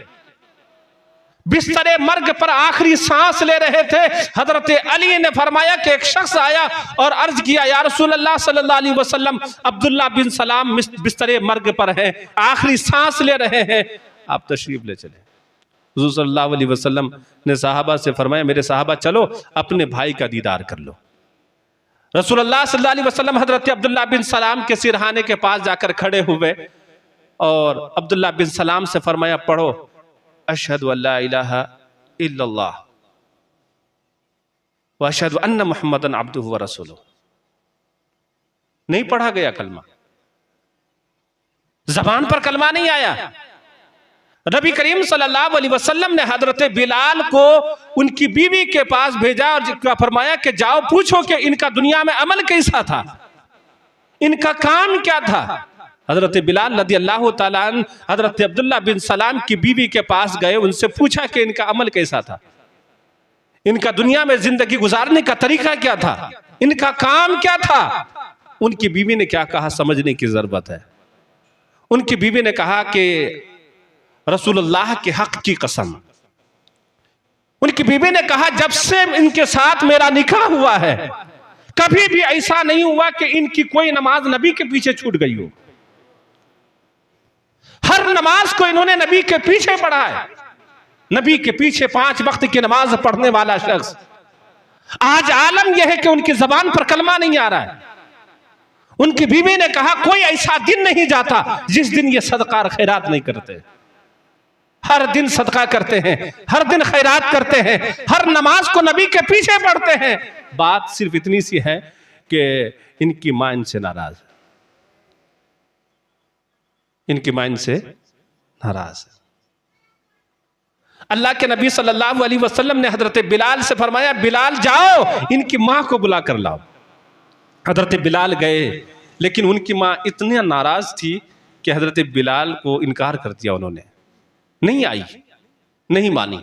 बिस्तरे मर्ग पर आखिरी सांस ले रहे थे। हजरत अली ने फरमाया कि एक शख्स आया और अर्ज किया, या रसूल अल्लाह सल्लल्लाहु अलैहि वसल्लम, अब्दुल्ला बिन सलाम बिस्तरे मर्ग पर हैं, आखिरी सांस ले रहे हैं, आप तशरीफ ले चले। हुज़ूर सल्लल्लाहु अलैहि वसल्लम ने साहबा से फरमाया, मेरे साहबा चलो अपने भाई का दीदार कर लो। रसूलुल्लाह सल्लल्लाहु अलैहि वसल्लम हजरत अब्दुल्ला बिन सलाम के सिरहाने के पास जाकर खड़े हुए और अब्दुल्ला बिन सलाम से फरमाया, पढ़ो अशहदु अल्ला इलाहा इल्लल्लाह व अशहदु अन्ना मुहम्मदन अब्दुहु व रसूलुहु। नहीं पढ़ा गया कलमा, जबान पर कलमा नहीं आया। नबी करीम सल्लल्लाहु अलैहि वसल्लम ने हजरत बिलाल को उनकी बीवी के पास भेजा और फरमाया कि जाओ पूछो कि इनका दुनिया में अमल कैसा था, इनका काम क्या था। हजरत बिलाल रदियल्लाहु ताला अन्हु हजरत अब्दुल्ला बिन सलाम की बीवी के पास गए, उनसे पूछा कि इनका अमल कैसा था, इनका दुनिया में जिंदगी गुजारने का तरीका क्या था, इनका काम क्या था। उनकी बीवी ने क्या कहा समझने की जरूरत है। उनकी बीवी ने कहा कि रसूलुल्लाह के हक की कसम। उनकी बीवी ने कहा, जब से इनके साथ मेरा निकाह हुआ है कभी भी ऐसा नहीं हुआ कि इनकी कोई नमाज नबी के पीछे छूट गई हो। हर नमाज को इन्होंने नबी के पीछे पढ़ा है। नबी के पीछे 5 वक्त की नमाज पढ़ने वाला शख्स, आज आलम यह है कि उनकी जबान पर कलमा नहीं आ रहा है। उनकी बीवी ने कहा, कोई ऐसा दिन नहीं जाता जिस दिन ये सदका और खैरात नहीं करते। हर दिन सदका करते हैं, हर दिन खैरात करते हैं, हर नमाज को नबी के पीछे पढ़ते हैं। बात सिर्फ इतनी सी है कि इनकी मां इनसे नाराज है, इनकी मां इनसे नाराज है। अल्लाह के नबी सल्लल्लाहु अलैहि वसल्लम ने हजरत बिलाल से फरमाया, बिलाल जाओ इनकी मां को बुला कर लाओ। हजरत बिलाल गए, लेकिन उनकी मां इतनी नाराज थी कि हजरत बिलाल को इनकार कर दिया उन्होंने, नहीं आई, नहीं मानी।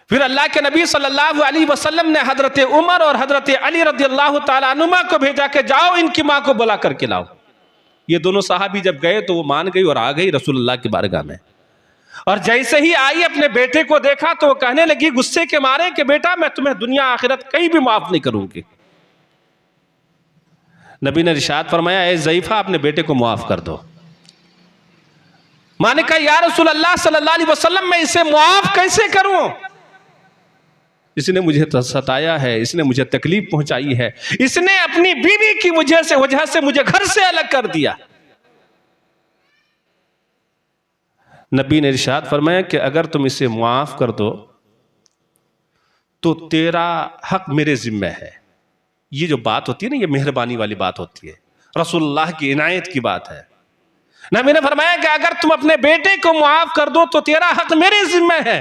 फिर अल्लाह के नबी सल्लल्लाहु अलैहि वसल्लम ने हजरत उमर और हजरत अली रदियल्लाहु ताला अन्हुमा को भेजा कि जाओ इनकी मां को बुला करके लाओ। ये दोनों साहबी जब गए तो वो मान गई और आ गई रसूलुल्लाह की बारगाह में। और जैसे ही आई अपने बेटे को देखा तो वो कहने लगी गुस्से के मारे कि बेटा मैं तुम्हें दुनिया आखिरत कहीं भी माफ नहीं करूंगी। नबी ने इरशाद फरमाया, ए ज़ईफा अपने बेटे को माफ कर दो। माने कहा, या रसूल अल्लाह सल्लल्लाहु अलैहि वसल्लम मैं इसे मुआफ कैसे करूं, इसने मुझे सताया है, इसने मुझे तकलीफ पहुंचाई है, इसने अपनी बीवी की वजह से मुझे घर से अलग कर दिया। नबी ने इरशाद फरमाया कि अगर तुम इसे मुआफ कर दो तो तेरा हक मेरे जिम्मे है। ये जो बात होती है ना, ये मेहरबानी वाली बात होती है, रसूलुल्लाह की इनायत की बात है। नबी ने फरमाया कि अगर तुम अपने बेटे को मुआफ कर दो तो तेरा हक मेरे जिम्मे है।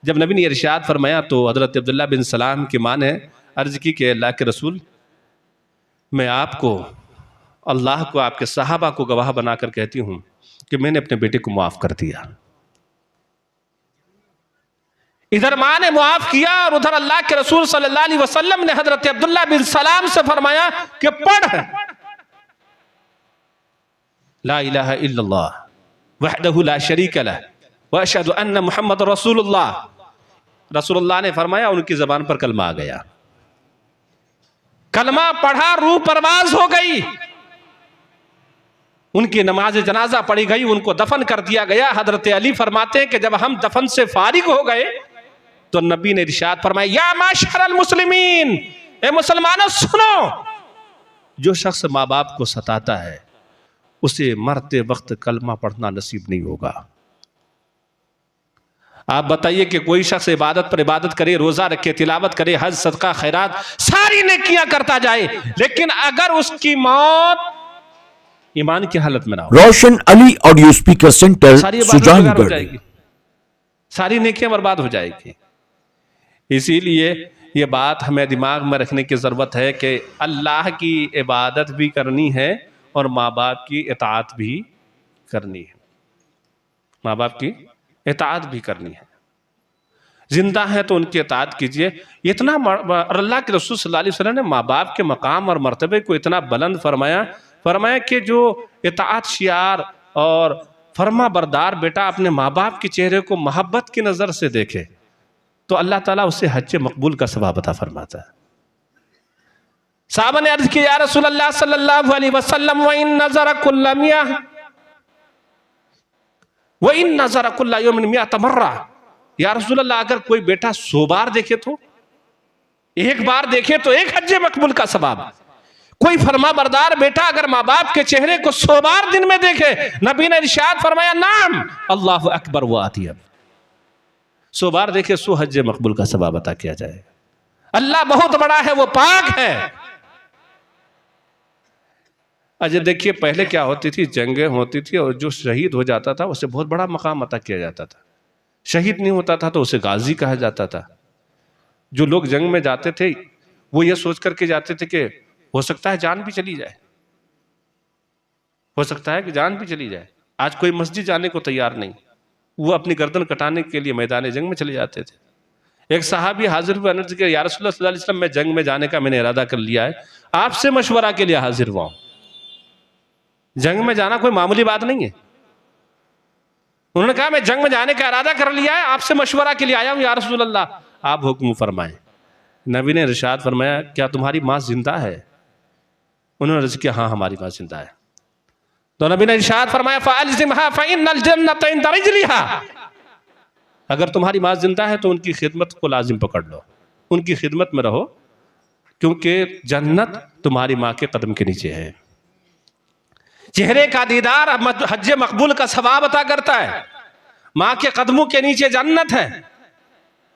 जब नबी ने इरशाद फरमाया तो हजरत अब्दुल्ला बिन सलाम की मां ने अर्ज की कि अल्लाह के रसूल, मैं आपको, अल्लाह को, आपके सहाबा को गवाह बनाकर कहती हूं कि मैंने अपने बेटे को माफ कर दिया। इधर मां ने मुआफ किया और उधर अल्लाह के रसूल सल्लल्लाहु अलैहि वसल्लम ने हजरत अब्दुल्ला बिन सलाम से फरमाया कि पढ़ ला इलाहा इल्लल्लाह वहदहु ला शरीक लह व अशहदु अन्ना मुहम्मद रसूलुल्लाह। रसूलुल्लाह ने फरमाया, उनकी जबान पर कलमा आ गया। कलमा पढ़ा, रूह परवाज हो गई, उनकी नमाज जनाजा पढ़ी गई, उनको दफन कर दिया गया। हजरत अली फरमाते हैं कि जब हम दफन से फारिग हो गए तो नबी ने इरशाद फरमाया, या माशरल मुस्लिमीन, ए मुसलमानों सुनो, जो शख्स माँ बाप को सताता है उसे मरते वक्त कलमा पढ़ना नसीब नहीं होगा। आप बताइए कि कोई शख्स इबादत पर इबादत करे, रोजा रखे, तिलावत करे, हज, सदका, खैरात, सारी नेकियां करता जाए, लेकिन अगर उसकी मौत ईमान की हालत में ना हो, रोशन अली ऑडियो स्पीकर सेंटर सारी इबादत बेकार हो सुजानगढ़। जाएगी, सारी नेकियां बर्बाद हो जाएगी। इसीलिए ये बात हमें दिमाग में रखने की ज़रूरत है कि अल्लाह की इबादत भी करनी है और माँ बाप की इताअत भी करनी है, माँ बाप की इताअत भी करनी है। जिंदा है तो उनकी इताअत कीजिए। इतना और अल्लाह के रसूल सल्लल्लाहु अलैहि वसल्लम ने माँ बाप के मकाम और मर्तबे को इतना बुलंद फरमाया कि जो इताअत शियार और फर्मा बरदार बेटा अपने माँ बाप के चेहरे को मोहब्बत की नज़र से देखे तो अल्लाह ताला उससे हज मकबूल का सवाब अता फरमाता है। साहबा ने अर्ज किया, या रसूल अल्लाह सल्लल्लाहु अलैहि वसल्लम, व इन नज़र कुल्ल मिया व इन नज़र कुल्ल यौमिन मिअत मर्रा, या रसूल अल्लाह अगर कोई बेटा 100 बार देखे तो, एक बार देखे तो एक हज मकबूल का सवाब। कोई फरमा बरदार बेटा अगर माँ बाप के चेहरे को 100 बार दिन में देखे, नबी ने इरशाद फरमाया, नाम अल्लाहु अकबर व अतियब, 100 बार देखे 100 हज मकबूल का सवाब अता किया जाएगा। अल्लाह बहुत बड़ा है, वो पाक है। अजय देखिए, पहले क्या होती थी, जंगें होती थी और जो शहीद हो जाता था उसे बहुत बड़ा मकाम अता किया जाता था। शहीद नहीं होता था तो उसे गाजी कहा जाता था। जो लोग जंग में जाते थे वो ये सोच करके जाते थे कि हो सकता है जान भी चली जाए, हो सकता है कि जान भी चली जाए। आज कोई मस्जिद जाने को तैयार नहीं, वो अपनी गर्दन कटाने के लिए मैदान जंग में चले जाते थे। एक सहाबी हाजिर हुए, अर्ज किया, या रसूलुल्लाह सल्लल्लाहु अलैहि वसल्लम, मैं जंग में जाने का मैंने इरादा कर लिया है, आपसे मशवरा के लिए हाजिर हुआ हूं। जंग में जाना कोई मामूली बात नहीं है। उन्होंने कहा, मैं जंग में जाने का इरादा कर लिया है, आपसे मशवरा के लिए आया हूं, या रसूलल्लाह आप हुक्म फरमाएं। नबी ने इरशाद फरमाया, क्या तुम्हारी माँ जिंदा है? उन्होंने अर्ज किया, हाँ हमारी माँ जिंदा है। तो नबी ने इरशाद फरमाया, फ़अल्ज़िमहा फ़इन्नल जन्नत इंद रिजलिहा, अगर तुम्हारी माँ जिंदा है तो उनकी खिदमत को लाजिम पकड़ लो, उनकी खिदमत में रहो, क्योंकि जन्नत तुम्हारी माँ के कदम के नीचे है। चेहरे का दीदार हज मकबूल का सवाब अता करता है। माँ के कदमों के नीचे जन्नत है,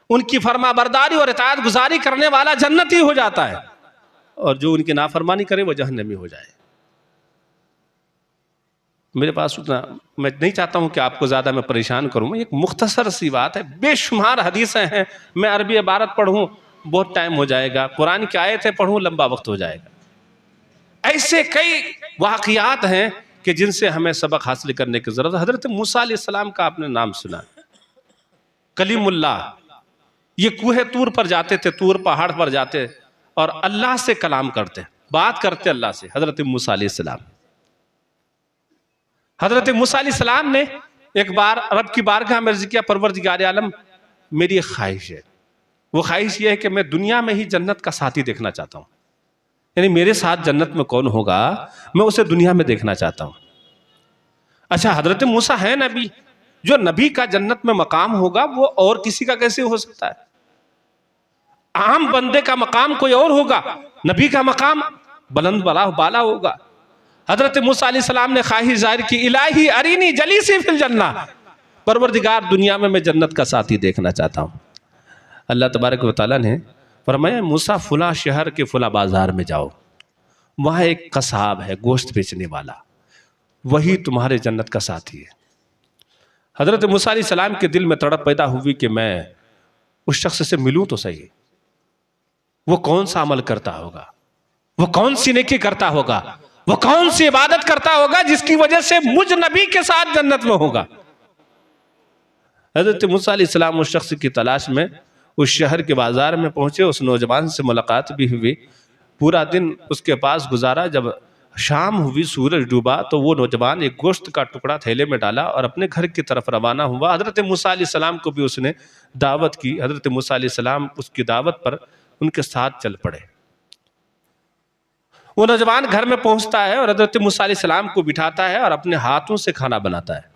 उनकी फरमा बरदारी और इताअत गुजारी करने वाला जन्नती हो जाता है, और जो उनकी नाफरमानी करे वो जहन्नमी हो जाए। मेरे पास उतना, मैं नहीं चाहता हूं कि आपको ज़्यादा मैं परेशान करूं। एक मुख्तसर सी बात है, बेशुमार हदीसें हैं, मैं अरबी इबारत पढ़ूं बहुत टाइम हो जाएगा, कुरान की आयतें पढ़ूं लंबा वक्त हो जाएगा। ऐसे कई वाक़ियात हैं कि जिनसे हमें सबक हासिल करने की ज़रूरत है। हज़रत मूसा अलैहिस्सलाम का आपने नाम सुना, कलीमुल्लाह, ये कूहे तूर पर जाते थे, तूर पहाड़ पर जाते और अल्लाह से कलाम करते, बात करते अल्लाह से। हज़रत मूसा अलैहिस्सलाम, हज़रत मूसा अलैहिस्सलाम ने एक बार रब की बारगाह में अर्ज़ किया, परवरदिगार आलम, मेरी एक ख्वाहिश है, वो ख्वाहिश ये है कि मैं दुनिया में ही जन्नत का साथी देखना चाहता हूँ, यानी मेरे साथ जन्नत में कौन होगा मैं उसे दुनिया में देखना चाहता हूँ। अच्छा, हज़रत मूसा है नबी, जो नबी का जन्नत में मकाम होगा वो और किसी का कैसे हो सकता है? आम बंदे का मकाम कोई और होगा, नबी का मकाम बुलंद बाला होगा। हजरत मूसा अलैहिस्सलाम ने ख्वाहिश जाहिर की, इलाही अरीनी जलीसी फिल जन्ना, परवरदिगार दुनिया में मैं जन्नत का साथी देखना चाहता हूँ। अल्लाह तबारक व तआला ने फरमाया, मूसा फुला शहर के फुला बाजार में जाओ, वहाँ एक कसाब है गोश्त बेचने वाला, वही तुम्हारे जन्नत का साथी है। हजरत मूसा अलैहिस्सलाम के दिल में तड़प पैदा हुई कि मैं उस शख्स से मिलूं तो सही, वो कौन सा अमल करता होगा, वो कौन सी नेकी करता होगा, वो कौन सी इबादत करता होगा जिसकी वजह से मुझ नबी के साथ जन्नत में होगा। हजरत मूसा अलैहिस्सलाम उस शख्स की तलाश में उस शहर के बाजार में पहुंचे, उस नौजवान से मुलाकात भी हुई, पूरा दिन उसके पास गुजारा। जब शाम हुई, सूरज डूबा, तो वो नौजवान एक गोश्त का टुकड़ा थैले में डाला और अपने घर की तरफ रवाना हुआ। हजरत मूसा अलैहिस्सलाम को भी उसने दावत की, हजरत मूसा अलैहिस्सलाम उसकी दावत पर उनके साथ चल पड़े। वो नौजवान घर में पहुंचता है और हजरत मूसा अलैहिस्सलाम को बिठाता है और अपने हाथों से खाना बनाता है।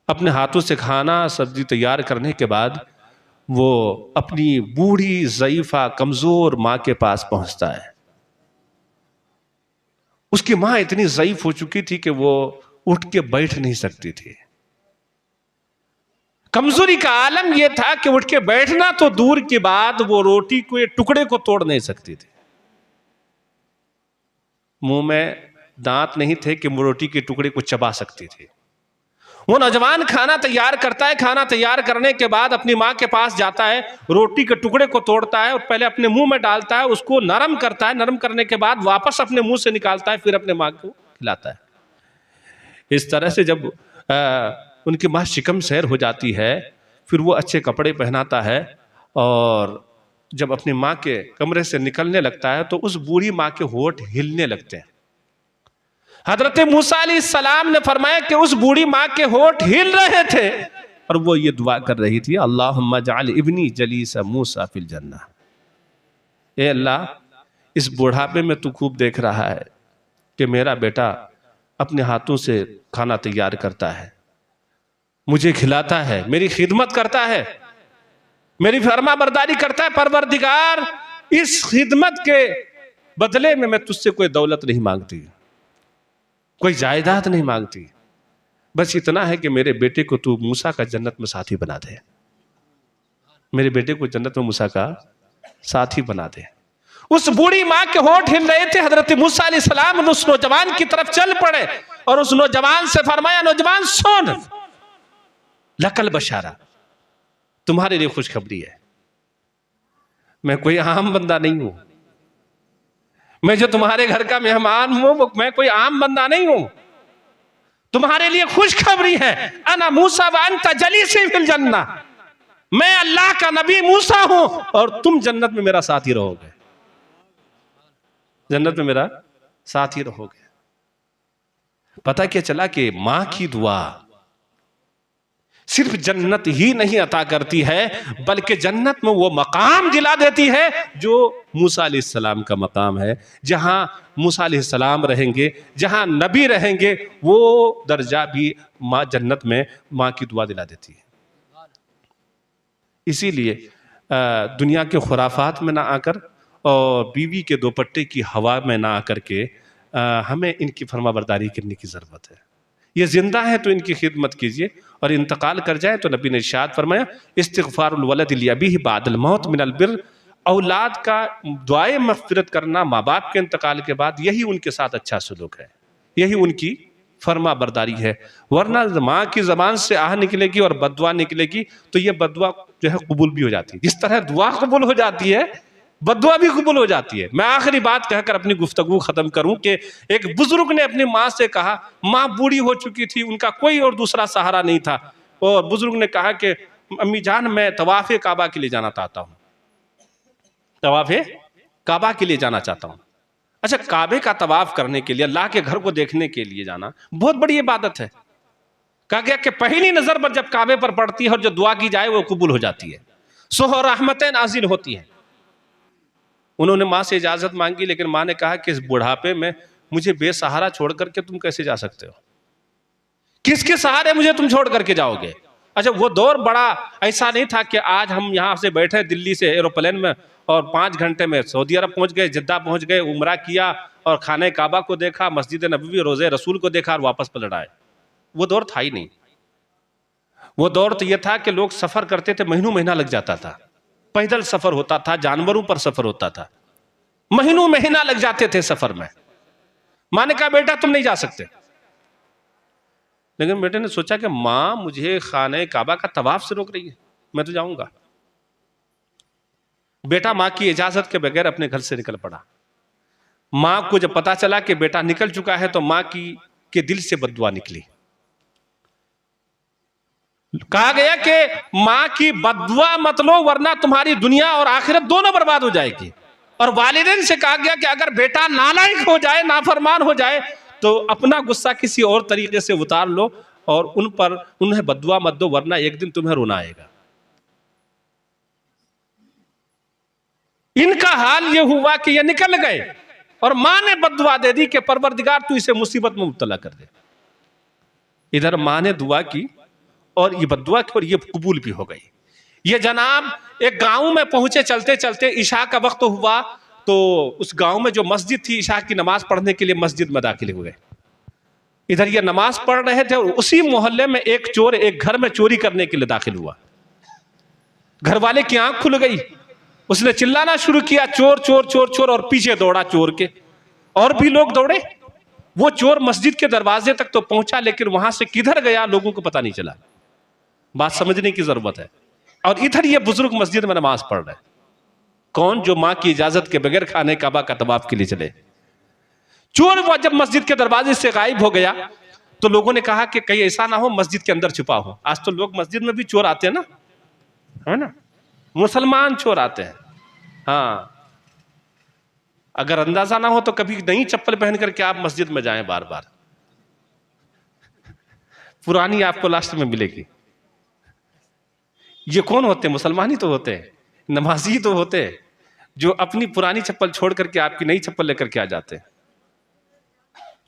अपने हाथों से खाना सब्जी तैयार करने के बाद वो अपनी बूढ़ी ज़ईफ़ा कमज़ोर माँ के पास पहुंचता है। उसकी माँ इतनी ज़ईफ़ हो चुकी थी कि वो उठ के बैठ नहीं सकती थी। कमजोरी का आलम यह था कि उठ के बैठना तो दूर की बात, वो रोटी को टुकड़े को तोड़ नहीं सकती थी। मुंह में दांत नहीं थे कि वो रोटी के टुकड़े को चबा सकती थी। वो नौजवान खाना तैयार करता है, खाना तैयार करने के बाद अपनी माँ के पास जाता है, रोटी के टुकड़े को तोड़ता है और पहले अपने मुंह में डालता है, उसको नरम करता है, नरम करने के बाद वापस अपने मुंह से निकालता है, फिर अपने माँ को खिलाता है। इस तरह से जब उनकी माँ शिकम सैर हो जाती है, फिर वो अच्छे कपड़े पहनाता है और जब अपनी माँ के कमरे से निकलने लगता है तो उस बूढ़ी माँ के होंठ हिलने लगते हैं। हजरत मूसा अलैहिस्सलाम ने फरमाया कि उस बूढ़ी माँ के होंठ हिल रहे थे और वो ये दुआ कर रही थी, अल्लाहुम्मा जअल इब्नी जलीसा मूसा फिल जन्नह। ए अल्लाह, इस बुढ़ापे में तू खूब देख रहा है कि मेरा बेटा अपने हाथों से खाना तैयार करता है, मुझे खिलाता है, मेरी खिदमत करता है, मेरी फरमा बरदारी करता है। परवरदिगार, इस खिदमत के बदले में मैं तुझसे कोई दौलत नहीं मांगती, कोई जायदाद नहीं मांगती, बस इतना है कि मेरे बेटे को तू मूसा का जन्नत में साथी बना दे, मेरे बेटे को जन्नत में मूसा का साथी बना दे। उस बूढ़ी माँ के होंठ हिल रहे थे। हजरत मूसा अलैहिस्सलाम उस नौजवान की तरफ चल पड़े और उस नौजवान से फरमाया, नौजवान सुन, लकल बशारा, तुम्हारे लिए खुशखबरी है। मैं कोई आम बंदा नहीं हूं, मैं जो तुम्हारे घर का मेहमान हूं, मैं कोई आम बंदा नहीं हूं। तुम्हारे लिए खुशखबरी है, अना मूसा व अंता जलीसी फिल जन्नह, मैं अल्लाह का नबी मूसा हूं और तुम जन्नत में मेरा साथी रहोगे, जन्नत में मेरा साथी रहोगे। पता क्या चला कि मां की दुआ सिर्फ जन्नत ही नहीं अता करती है, बल्कि जन्नत में वो मकाम दिला देती है जो मूसा अलैहिस्सलाम का मकाम है। जहां मूसा अलैहिस्सलाम रहेंगे, जहां नबी रहेंगे, वो दर्जा भी मां जन्नत में मां की दुआ दिला देती है। इसीलिए दुनिया के खुराफात में ना आकर और बीवी के दोपट्टे की हवा में ना आकर के हमें इनकी फरमाबरदारी करने की ज़रूरत है। ये जिंदा है तो इनकी खिदमत कीजिए, और इंतकाल कर जाए तो नबी ने इरशाद फरमाया, इस्तिग़फ़ारुल वलद लिअबीही बादल मौत मिनल बिर, औलाद का दुआए मग़फ़िरत करना माँ बाप के इंतकाल के बाद, यही उनके साथ अच्छा सलूक है, यही उनकी फरमा बरदारी है। वरना माँ की ज़बान से आह निकलेगी और बददुआ निकलेगी तो ये बददुआ जो है कबूल भी हो जाती है। जिस तरह दुआ कबूल हो जाती है, बददुआ भी कबूल हो जाती है। मैं आखिरी बात कहकर अपनी गुफ्तगू खत्म करूं कि एक बुजुर्ग ने अपनी माँ से कहा, माँ बूढ़ी हो चुकी थी, उनका कोई और दूसरा सहारा नहीं था, और बुजुर्ग ने कहा कि अम्मी जान, मैं तवाफ़े काबा के लिए जाना चाहता हूँ, तवाफ़े काबा के लिए जाना चाहता हूँ। अच्छा, काबे का तवाफ करने के लिए, अल्लाह के घर को देखने के लिए जाना बहुत बड़ी इबादत है। कहा गया कि पहली नजर पर जब काबे पर पड़ती है और जो दुआ की जाए वो कबूल हो जाती है, सोह रहमतें नाज़िल होती हैं। उन्होंने माँ से इजाजत मांगी, लेकिन माँ ने कहा कि इस बुढ़ापे में मुझे बेसहारा छोड़ करके तुम कैसे जा सकते हो, किसके सहारे मुझे तुम छोड़ करके जाओगे। अच्छा, वो दौर बड़ा ऐसा नहीं था कि आज हम यहाँ से बैठे दिल्ली से एरोप्लेन में और 5 घंटे में सऊदी अरब पहुंच गए, जिद्दा पहुंच गए, उम्रा किया और खाने काबा को देखा, मस्जिद नबवी, रोज़े रसूल को देखा और वापस पलट आए। वो दौर था ही नहीं। वो दौर तो ये था कि लोग सफर करते थे, महीनों महीना लग जाता था, पैदल सफर होता था, जानवरों पर सफर होता था, महीनों महीना लग जाते थे सफर में। माँ ने कहा, बेटा तुम नहीं जा सकते। लेकिन बेटे ने सोचा कि माँ मुझे खाने काबा का तवाफ से रोक रही है, मैं तो जाऊंगा। बेटा माँ की इजाजत के बगैर अपने घर से निकल पड़ा। माँ को जब पता चला कि बेटा निकल चुका है तो माँ के दिल से बद्दुआ निकली। कहा गया कि माँ की बद्दुआ मत लो, वरना तुम्हारी दुनिया और आखिरत दोनों बर्बाद हो जाएगी। और वालिदैन से कहा गया कि अगर बेटा नालायक हो जाए, नाफरमान हो जाए, तो अपना गुस्सा किसी और तरीके से उतार लो और उन्हें बद्दुआ मत दो, वरना एक दिन तुम्हें रोना आएगा। इनका हाल यह हुआ कि ये निकल गए और मां ने बद्दुआ दे दी कि परवरदिगार तू इसे मुसीबत में मुब्तला कर दे। इधर मां ने दुआ की और ये बद्दुआ की, और ये कबूल भी हो गई। ये जनाब एक गांव में पहुंचे, चलते चलते इशा का वक्त हुआ तो उस गांव में जो मस्जिद थी, इशा की नमाज पढ़ने के लिए मस्जिद में दाखिल हुए। इधर ये नमाज पढ़ रहे थे और उसी मोहल्ले में एक चोर एक घर में चोरी करने के लिए दाखिल हुआ। घर वाले की आंख खुल गई, उसने चिल्लाना शुरू किया, चोर चोर चोर चोर, और पीछे दौड़ा चोर के, और भी लोग दौड़े। वो चोर मस्जिद के दरवाजे तक तो पहुंचा, लेकिन वहां से किधर गया लोगों को पता नहीं चला। बात समझने की जरूरत है। और इधर ये बुजुर्ग मस्जिद में नमाज पढ़ रहे। कौन? जो मां की इजाजत के बगैर खाने काबा का तवाफ के लिए चले। चोर वो जब मस्जिद के दरवाजे से गायब हो गया तो लोगों ने कहा कि कहीं ऐसा ना हो मस्जिद के अंदर छुपा हो। आज तो लोग मस्जिद में भी चोर आते हैं ना, है ना, मुसलमान चोर आते हैं। हाँ, अगर अंदाजा ना हो तो कभी नई चप्पल पहन करके आप मस्जिद में जाएं बार बार, पुरानी आपको लास्ट में मिलेगी। ये कौन होते हैं? मुसलमान ही तो होते हैं, नमाजी ही तो होते हैं, जो अपनी पुरानी चप्पल छोड़ करके आपकी नई चप्पल लेकर के आ जाते हैं।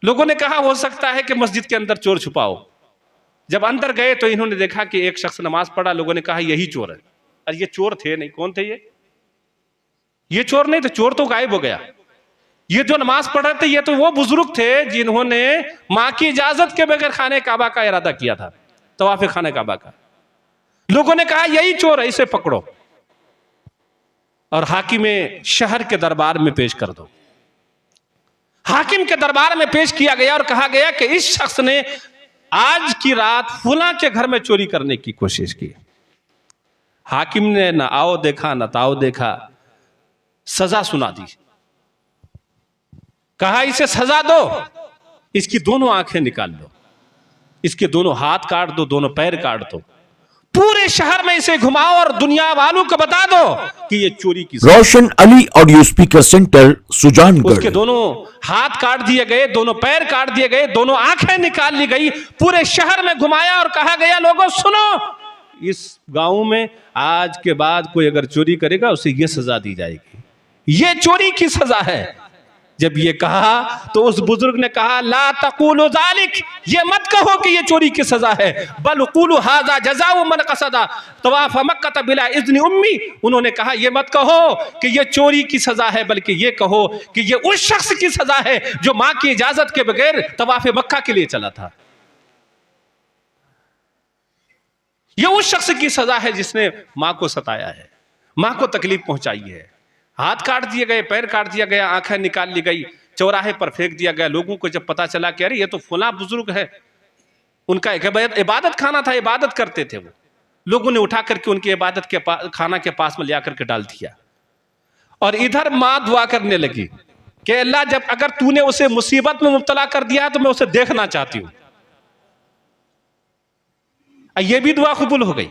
लोगों ने कहा हो सकता है कि मस्जिद के अंदर चोर छुपा हो। जब अंदर गए तो इन्होंने देखा कि एक शख्स नमाज पढ़ा। लोगों ने कहा यही चोर है। और ये चोर थे नहीं। कौन थे ये चोर नहीं थे, चोर तो गायब हो गया। ये जो नमाज पढ़ रहे थे ये तो वो बुजुर्ग थे जिन्होंने मां की इजाजत के बगैर खाने काबा का इरादा किया था, तवाफ खाने काबा का। लोगों ने कहा यही चोर है, इसे पकड़ो और हाकिम शहर के दरबार में पेश कर दो। हाकिम के दरबार में पेश किया गया और कहा गया कि इस शख्स ने आज की रात फुला के घर में चोरी करने की कोशिश की। हाकिम ने न आओ देखा न ताओ देखा, सजा सुना दी। कहा इसे सजा दो, इसकी दोनों आंखें निकाल लो, इसके दोनों हाथ काट दो, दोनों पैर काट दो, पूरे शहर में इसे घुमाओ और दुनिया वालों को बता दो कि ये चोरी की। Roshan Ali audio speaker centre, Sujangarh. उसके दोनों हाथ काट दिए गए, दोनों पैर काट दिए गए, दोनों आंखें निकाल ली गई, पूरे शहर में घुमाया और कहा गया लोगों सुनो, इस गांव में आज के बाद कोई अगर चोरी करेगा उसे यह सजा दी जाएगी, ये चोरी की सजा है। जब ये कहा तो उस बुजुर्ग ने कहा ला तक़ूलु ज़ालिक, ये मत कहो कि ये चोरी की सजा है, बल क़ूलु हाज़ा जज़ाउ मन क़सदा तवाफ़ मक्का बिला इज़्नि उम्मी। उन्होंने कहा ये मत कहो कि ये चोरी की सजा है, बल्कि ये कहो कि ये उस शख्स की सजा है जो मां की इजाजत के बगैर तवाफ़ मक्का के लिए चला था। ये उस शख्स की सजा है जिसने मां को सताया है, मां को तकलीफ पहुंचाई है। हाथ काट दिए गए, पैर काट दिया गया, आंखें निकाल ली गई, चौराहे पर फेंक दिया गया। लोगों को जब पता चला कि अरे ये तो फला बुजुर्ग है, उनका एक इबादत खाना था, इबादत करते थे वो, लोगों ने उठा करके उनकी इबादत के खाना के पास में ले आकर के डाल दिया। और इधर मां दुआ करने लगी कि अल्लाह जब अगर तूने उसे मुसीबत में मुब्तला कर दिया तो मैं उसे देखना चाहती हूं। ये भी दुआ कबूल हो गई।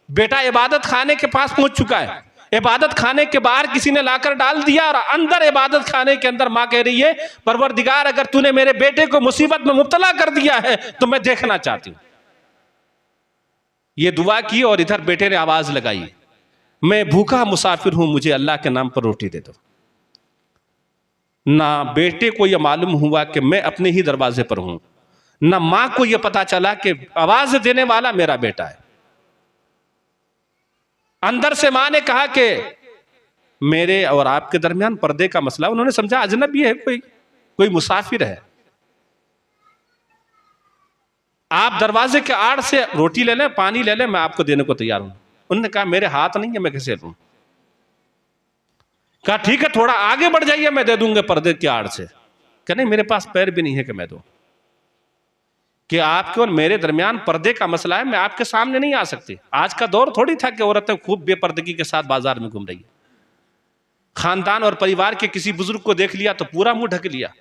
बेटा इबादत खाने के पास पहुंच चुका है, इबादत खाने के बाहर किसी ने लाकर डाल दिया और अंदर इबादत खाने के अंदर मां कह रही है परवरदिगार अगर तूने मेरे बेटे को मुसीबत में मुब्तला कर दिया है तो मैं देखना चाहती हूं। ये दुआ की और इधर बेटे ने आवाज लगाई, मैं भूखा मुसाफिर हूं, मुझे अल्लाह के नाम पर रोटी दे दो। ना बेटे को यह मालूम हुआ कि मैं अपने ही दरवाजे पर हूं, ना मां को यह पता चला कि आवाज देने वाला मेरा बेटा है। अंदर से मां ने कहा कि मेरे और आपके दरमियान पर्दे का मसला। उन्होंने समझा अजनबी है, कोई मुसाफिर है, आप दरवाजे के आड़ से रोटी ले लें, पानी ले लें, मैं आपको देने को तैयार हूं। उन्होंने कहा मेरे हाथ नहीं है, मैं कैसे लूं? कहा ठीक है थोड़ा आगे बढ़ जाइए, मैं दे दूंगा पर्दे के आड़ से। कहा नहीं मेरे पास पैर भी नहीं है कि मैं दूं, कि आपके और मेरे दरमियान पर्दे का मसला है, मैं आपके सामने नहीं आ सकती। आज का दौर थोड़ी था कि औरतें खूब बेपर्दगी के साथ बाजार में घूम रही है। खानदान और परिवार के किसी बुजुर्ग को देख लिया तो पूरा मुंह ढक लिया,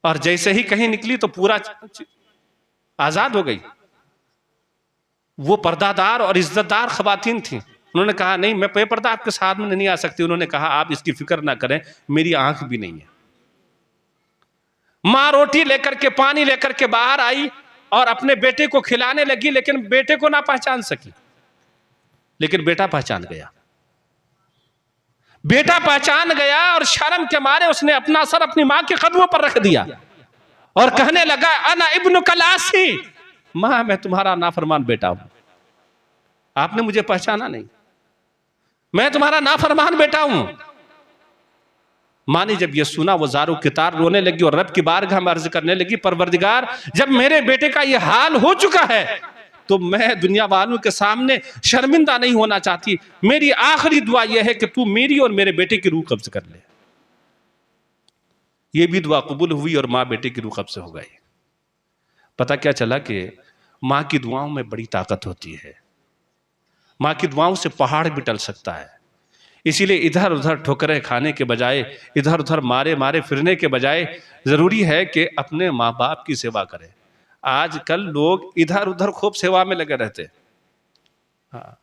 और जैसे ही कहीं निकली तो पूरा आजाद हो गई। वो पर्दादार और इज्जतदार खवातीन थी। उन्होंने कहा नहीं मैं बेपर्दा आपके साथ में नहीं आ सकती। उन्होंने कहा आप इसकी फिक्र ना करें, मेरी आंख भी नहीं है। मां रोटी लेकर के पानी लेकर के बाहर आई और अपने बेटे को खिलाने लगी, लेकिन बेटे को ना पहचान सकी। लेकिन बेटा पहचान गया, बेटा पहचान गया और शर्म के मारे उसने अपना सर अपनी मां के कदमों पर रख दिया और कहने लगा अना इब्नु कलासी, मां मैं तुम्हारा नाफरमान बेटा हूं, आपने मुझे पहचाना नहीं, मैं तुम्हारा नाफरमान बेटा हूं। माँ ने जब ये सुना वो ज़ारो के तार रोने लगी और रब की बारगाह में अर्ज करने लगी, परवरदिगार जब मेरे बेटे का ये हाल हो चुका है तो मैं दुनिया वालों के सामने शर्मिंदा नहीं होना चाहती, मेरी आखिरी दुआ यह है कि तू मेरी और मेरे बेटे की रूह कब्ज कर ले। ये भी दुआ कबूल हुई और माँ बेटे की रूह कब्ज हो गई। पता क्या चला कि माँ की दुआओं में बड़ी ताकत होती है, माँ की दुआओं से पहाड़ भी टल सकता है। इसीलिए इधर उधर ठोकरें खाने के बजाय, इधर उधर मारे मारे फिरने के बजाय ज़रूरी है कि अपने माँ बाप की सेवा करें। आजकल लोग इधर उधर खूब सेवा में लगे रहते, हाँ,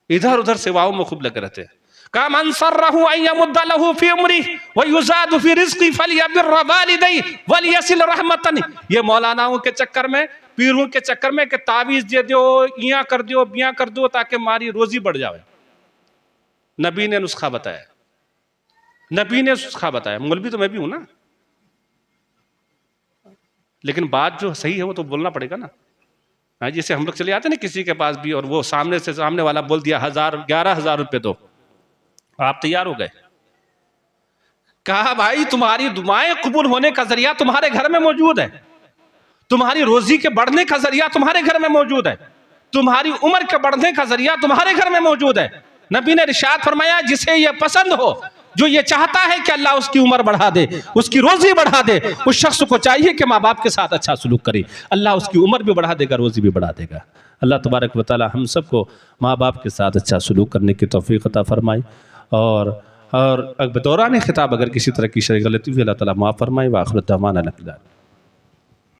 इधर उधर सेवाओं में खूब लगे रहते। काम अंसरहु अयमुद्दलहु फी उम्री व युज़ादु फी रिज़्क़ी फलियबिर वालिदै वलियसिल रहमतन। ये मौलानाओं के चक्कर में, पीरों के चक्कर में कि तावीज़ दे दो, इयां कर दो, बियां कर दो ताकि हमारी रोजी बढ़ जाए। नबी ने नुस्खा बताया, नबी ने नुस्खा बताया। मौलवी तो मैं भी हूं ना, लेकिन बात जो सही है वो तो बोलना पड़ेगा ना। हाँ, जैसे हम लोग चले आते ना किसी के पास भी और वो सामने से सामने वाला बोल दिया 11,000 रुपए दो, आप तैयार हो गए। कहा भाई तुम्हारी दुआएं कबूल होने का जरिया तुम्हारे घर में मौजूद है, तुम्हारी रोजी के बढ़ने का जरिया तुम्हारे घर में मौजूद है, तुम्हारी उम्र के बढ़ने का जरिया तुम्हारे घर में मौजूद है। नबी ने इरशाद फरमाया जिसे ये पसंद हो, जो ये चाहता है कि अल्लाह उसकी उम्र बढ़ा दे, उसकी रोजी बढ़ा दे, उस शख्स को चाहिए कि माँ बाप के साथ अच्छा सलूक करे। अल्लाह उसकी उम्र भी बढ़ा देगा, रोजी भी बढ़ा देगा। अल्लाह तबारक व तआला हम सबको माँ बाप के साथ अच्छा सलूक करने की तौफीक अता फरमाए। और बतौरान खिताब अगर किसी तरह की शरई गलती हुई अल्लाह ताला माफ़ फरमाए। व आखिर दावाना अल्हम्दुलिल्लाह।